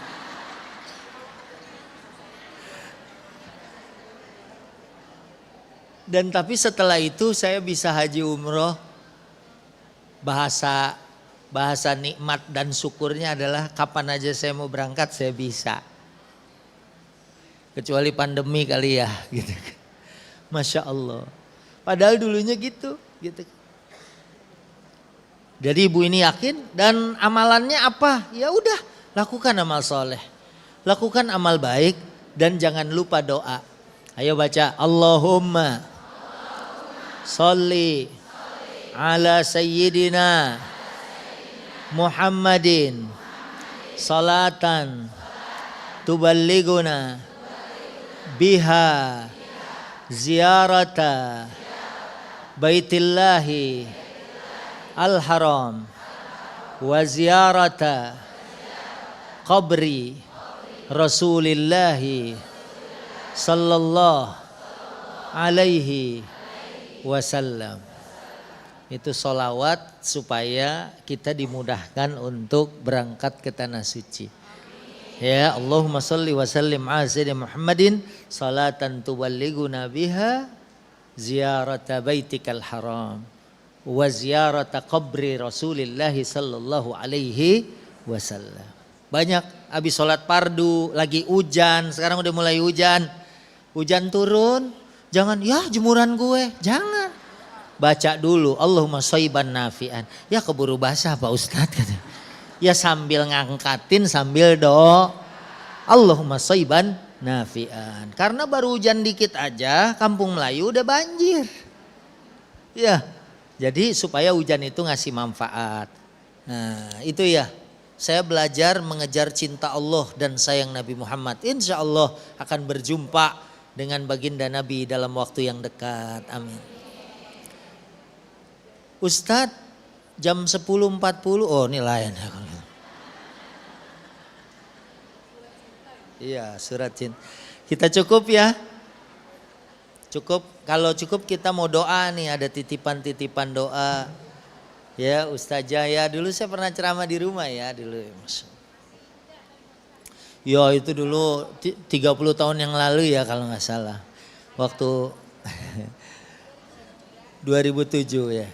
Dan tapi setelah itu saya bisa haji umroh, bahasa nikmat dan syukurnya adalah kapan aja saya mau berangkat saya bisa. Kecuali pandemi kali ya gitu. Masya Allah. Padahal dulunya gitu. Jadi ibu ini yakin dan amalannya apa? Ya udah lakukan amal soleh. Lakukan amal baik dan jangan lupa doa. Ayo baca Allahumma sholli ala sayyidina Muhammadin salatan tuballiguna biha ziyarata baitillahi al-haram wa ziyarata qabri rasulillahi sallallahu alaihi wasallam. Itu solawat supaya kita dimudahkan untuk berangkat ke tanah suci. Ya Allahumma salli wa sallim ala sayyidina Muhammadin salatan tuballighuna biha ziyarata baitikal haram wa ziyarata qabri Rasulillahi sallallahu alaihi wasallam. Banyak habis sholat fardu, lagi hujan, sekarang udah mulai hujan. Hujan turun, jangan ya jemuran gue, jangan. Baca dulu Allahumma shayban nafi'an. Ya keburu basah Pak Ustadz kata. Ya sambil ngangkatin sambil doa Allahumma shayban nafi'an. Karena baru hujan dikit aja Kampung Melayu udah banjir. Ya, jadi supaya hujan itu ngasih manfaat. Nah itu ya, saya belajar mengejar cinta Allah dan sayang Nabi Muhammad. Insya Allah akan berjumpa dengan baginda Nabi dalam waktu yang dekat. Amin. Ustadz jam 10.40, oh ini lain. Iya surat cinta. Kita cukup ya. Cukup, kalau cukup kita mau doa nih, ada titipan-titipan doa. Ya Ustazah ya, dulu saya pernah ceramah di rumah ya dulu. Ya itu dulu 30 tahun yang lalu ya kalau nggak salah. Waktu 2007 ya.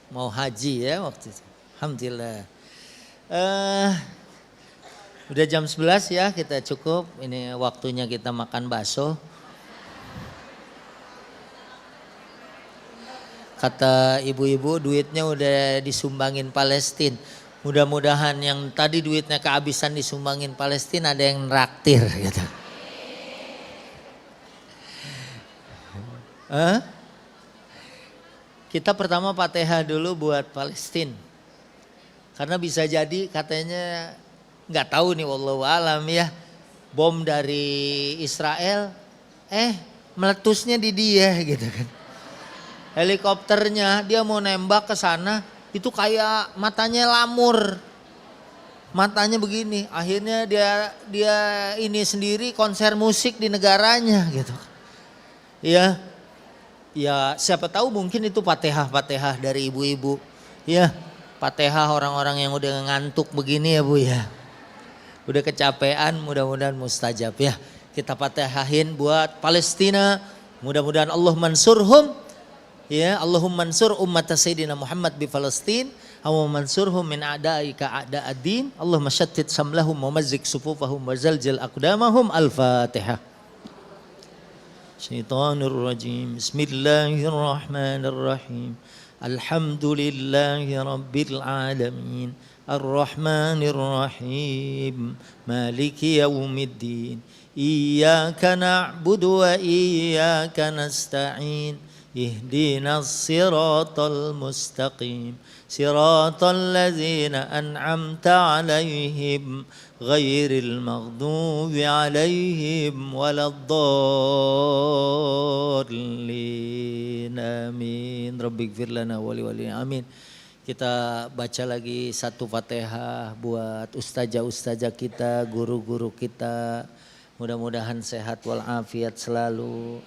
Mau haji ya waktu itu. Alhamdulillah. Udah jam 11 ya, kita cukup. Ini waktunya kita makan bakso. Kata ibu-ibu duitnya udah disumbangin Palestina. Mudah-mudahan yang tadi duitnya kehabisan disumbangin Palestina ada yang nraktir gitu. Kita pertama Fatihah dulu buat Palestina. Karena bisa jadi katanya nggak tahu nih wallahu alam ya. Bom dari Israel meletusnya di dia gitu kan. Helikopternya dia mau nembak ke sana itu kayak matanya lamur. Matanya begini. Akhirnya dia ini sendiri konser musik di negaranya gitu. Ya. Ya siapa tahu mungkin itu Fatihah dari ibu-ibu. Ya Fatihah orang-orang yang udah ngantuk begini ya Bu ya. Udah kecapean, mudah-mudahan mustajab ya. Kita Fatihahin buat Palestina. Mudah-mudahan Allah mansurhum. Ya Allahumma mansur ummat Sayyidina Muhammad bi Palestin. Allahumma mansurhum min a'daika a'da'ad-din. Allahumma syattit samlahum wa mazzik sufufahum wa zalzil aqdamahum. Al-Fatihah. Syaitanir rajim. Bismillahirrahmanirrahim. Alhamdulillahi rabbil alamin. Ar-Rahmanir Rahim. Maliki yaumiddin. Iyyaka na'budu wa iyyaka nasta'in. Ihdinas siratal mustaqim. Siratal ladzina an'amta 'alaihim ghairil maghdubi 'alaihim waladdallin. Amin. Rabbighfir lana wa liwalidayna. Amin. Kita baca lagi satu Fatihah buat ustazah-ustazah kita, guru-guru kita. Mudah-mudahan sehat walafiat selalu.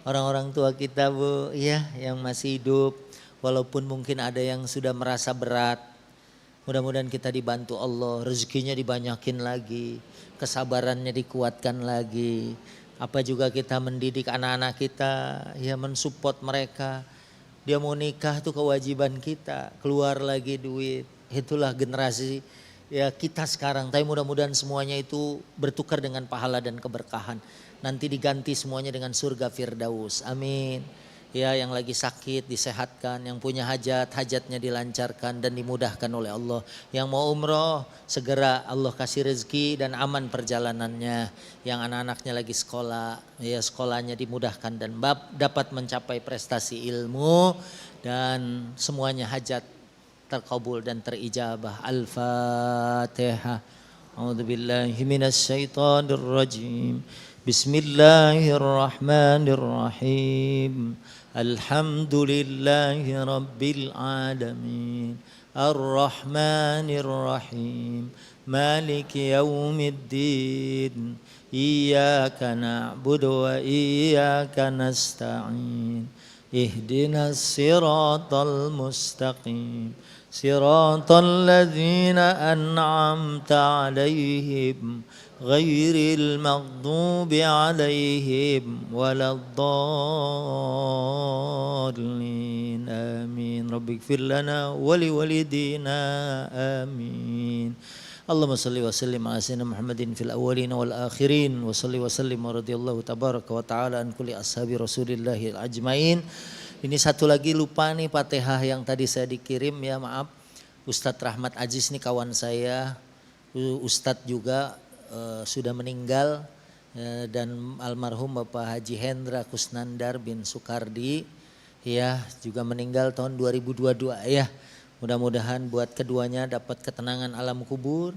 Orang-orang tua kita Bu, ya yang masih hidup. Walaupun mungkin ada yang sudah merasa berat. Mudah-mudahan kita dibantu Allah, rezekinya dibanyakin lagi. Kesabarannya dikuatkan lagi. Apa juga kita mendidik anak-anak kita, ya mensupport mereka. Dia mau nikah tuh kewajiban kita, keluar lagi duit. Itulah generasi ya kita sekarang. Tapi mudah-mudahan semuanya itu bertukar dengan pahala dan keberkahan. Nanti diganti semuanya dengan surga Firdaus. Amin. Ya yang lagi sakit disehatkan, yang punya hajat, hajatnya dilancarkan dan dimudahkan oleh Allah. Yang mau umroh segera Allah kasih rezeki dan aman perjalanannya. Yang anak-anaknya lagi sekolah, ya sekolahnya dimudahkan dan dapat mencapai prestasi ilmu dan semuanya hajat terkabul dan terijabah. Al-Fatihah. A'udzubillahi minasyaitonir rajim. Bismillahirrahmanirrahim. Alhamdulillahi rabbil alamin. Ar-Rahmanir-Rahim. Maliki yaumiddin. Iyyaka na'budu wa iyyaka nasta'in. اهدنا الصراط المستقيم صراط الذين أنعمت عليهم غير المغضوب عليهم ولا الضالين آمين رب اغفر لنا ولوالدينا آمين اللهم صل وسلم على سيدنا محمد في الأولين والآخرين وصل وسلم ورضي الله تبارك وتعالى عن كل أصحاب رسول الله الأجمعين. Ini satu lagi lupa nih Fatihah yang tadi saya dikirim ya, maaf. Ustadz Rahmat Aziz nih kawan saya, Ustadz juga sudah meninggal, dan almarhum Bapak Haji Hendra Kusnandar bin Soekardi ya juga meninggal tahun 2022 ya. Mudah-mudahan buat keduanya dapat ketenangan alam kubur,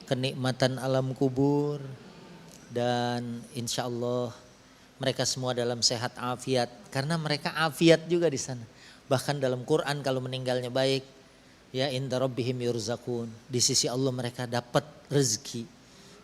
kenikmatan alam kubur, dan insya Allah mereka semua dalam sehat afiat. Karena mereka afiat juga di sana. Bahkan dalam Quran kalau meninggalnya baik, ya inda rabbihim yurzakun. Di sisi Allah mereka dapat rezeki,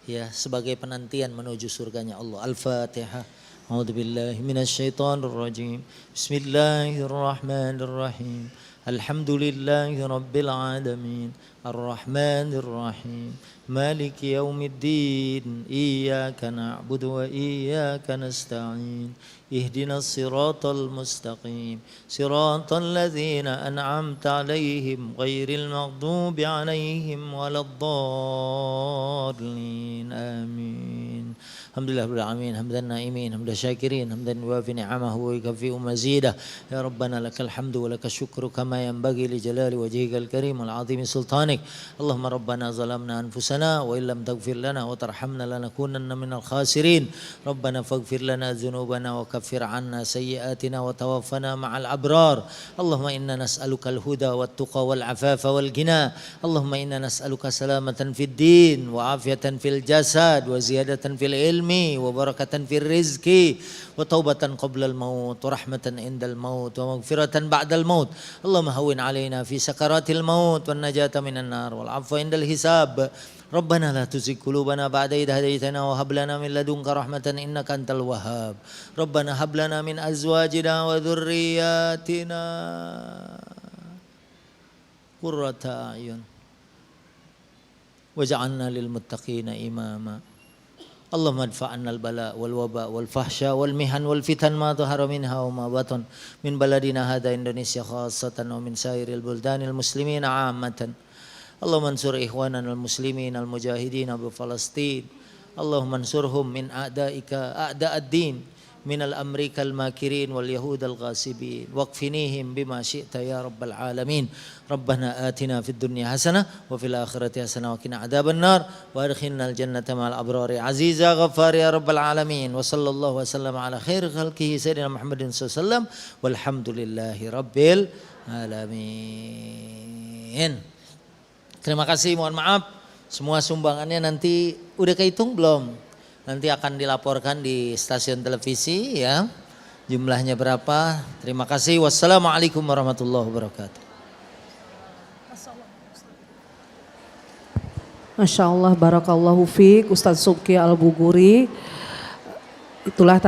ya sebagai penantian menuju surganya Allah. Al-Fatihah. A'udzubillahi minasyaitonirrajim. Bismillahirrahmanirrahim. Alhamdulillahi rabbil alamin. Ar-Rahmanir Rahim. Maliki yaumiddin. Iyyaka na'budu wa iyyaka nasta'in. Ihdinas siratal mustaqim. Siratal ladzina an'amta 'alaihim ghairil maghdubi 'alaihim waladdallin. Amin. Alhamdulillah rabbil alamin, hamdan naimin, hamdan syakirin, hamdan yuwafi ni'amahu wa yukafi'u mazidah. Ya Rabbana lakal hamdu wa lakal syukru kama yanbaghi li jalali wajhikal karim wal 'azimi sultanik. Allahumma rabbana zalamna anfusana wa illam taghfir lana wa tarhamna lanakunanna minal khasirin. Rabbana faghfir lana dzunubana wa kaffir 'anna sayyi'atina wa tawaffana ma'al abrar. Allahumma inna nas'alukal huda wat tuqa wal 'afafa wal ghina. Allahumma inna nas'aluka salamatan fid din wa afiyatan fil jasad wa ziyadatan fil ilmi wa barakatan fil rizqi wa taubatan qabla al maut wa rahmatan indal maut wa maghfiratan ba'dal maut. Allahumma hawwin 'alaina fi sakaratil maut wan najata minan nar wal 'afwa indal hisab. Rabbana la tuzigh qulubana ba'da idh hadaytana wa hab lana min ladunka rahmatan innaka antal wahhab. Rabbana hab lana min azwajina wa dhurriyyatina qurrata a'yun waj'alna lil muttaqina imama. Allahumma adfa'anna al-bala wal waba wal fahsya wal mihan wal fitan ma dhahara minha wa ma batan min baladina hadha Indonesia khassatan wa min sairil buldanil muslimin 'ammatan. Allahumma ansur ikhwanana al-muslimin al-mujahidin bi Palestin. Allahumma ansurhum min a'daika a'da'ad din min al-amrika al-makirin wal yahud al-ghasibin waqfinihim bima syi'ta ya rabbal alamin. Rabbana atina fid dunya hasanah wa fil akhirati hasanah wa qina adzaban nar wa adkhilnal jannata ma'al abrari aziza ghaffar ya rabbal alamin. Wa sallallahu wa sallama ala khairi khalqihi sayyidina Muhammadin sallallahu alaihi wasallam walhamdulillahi rabbil alamin. Terima kasih, mohon maaf semua sumbangannya nanti udah kehitung belum? Nanti akan dilaporkan di stasiun televisi ya. Jumlahnya berapa? Terima kasih. Wassalamualaikum warahmatullahi wabarakatuh. Masya Allah, barakallahu fiik Ustadz Subki Al-Buguri. Itulah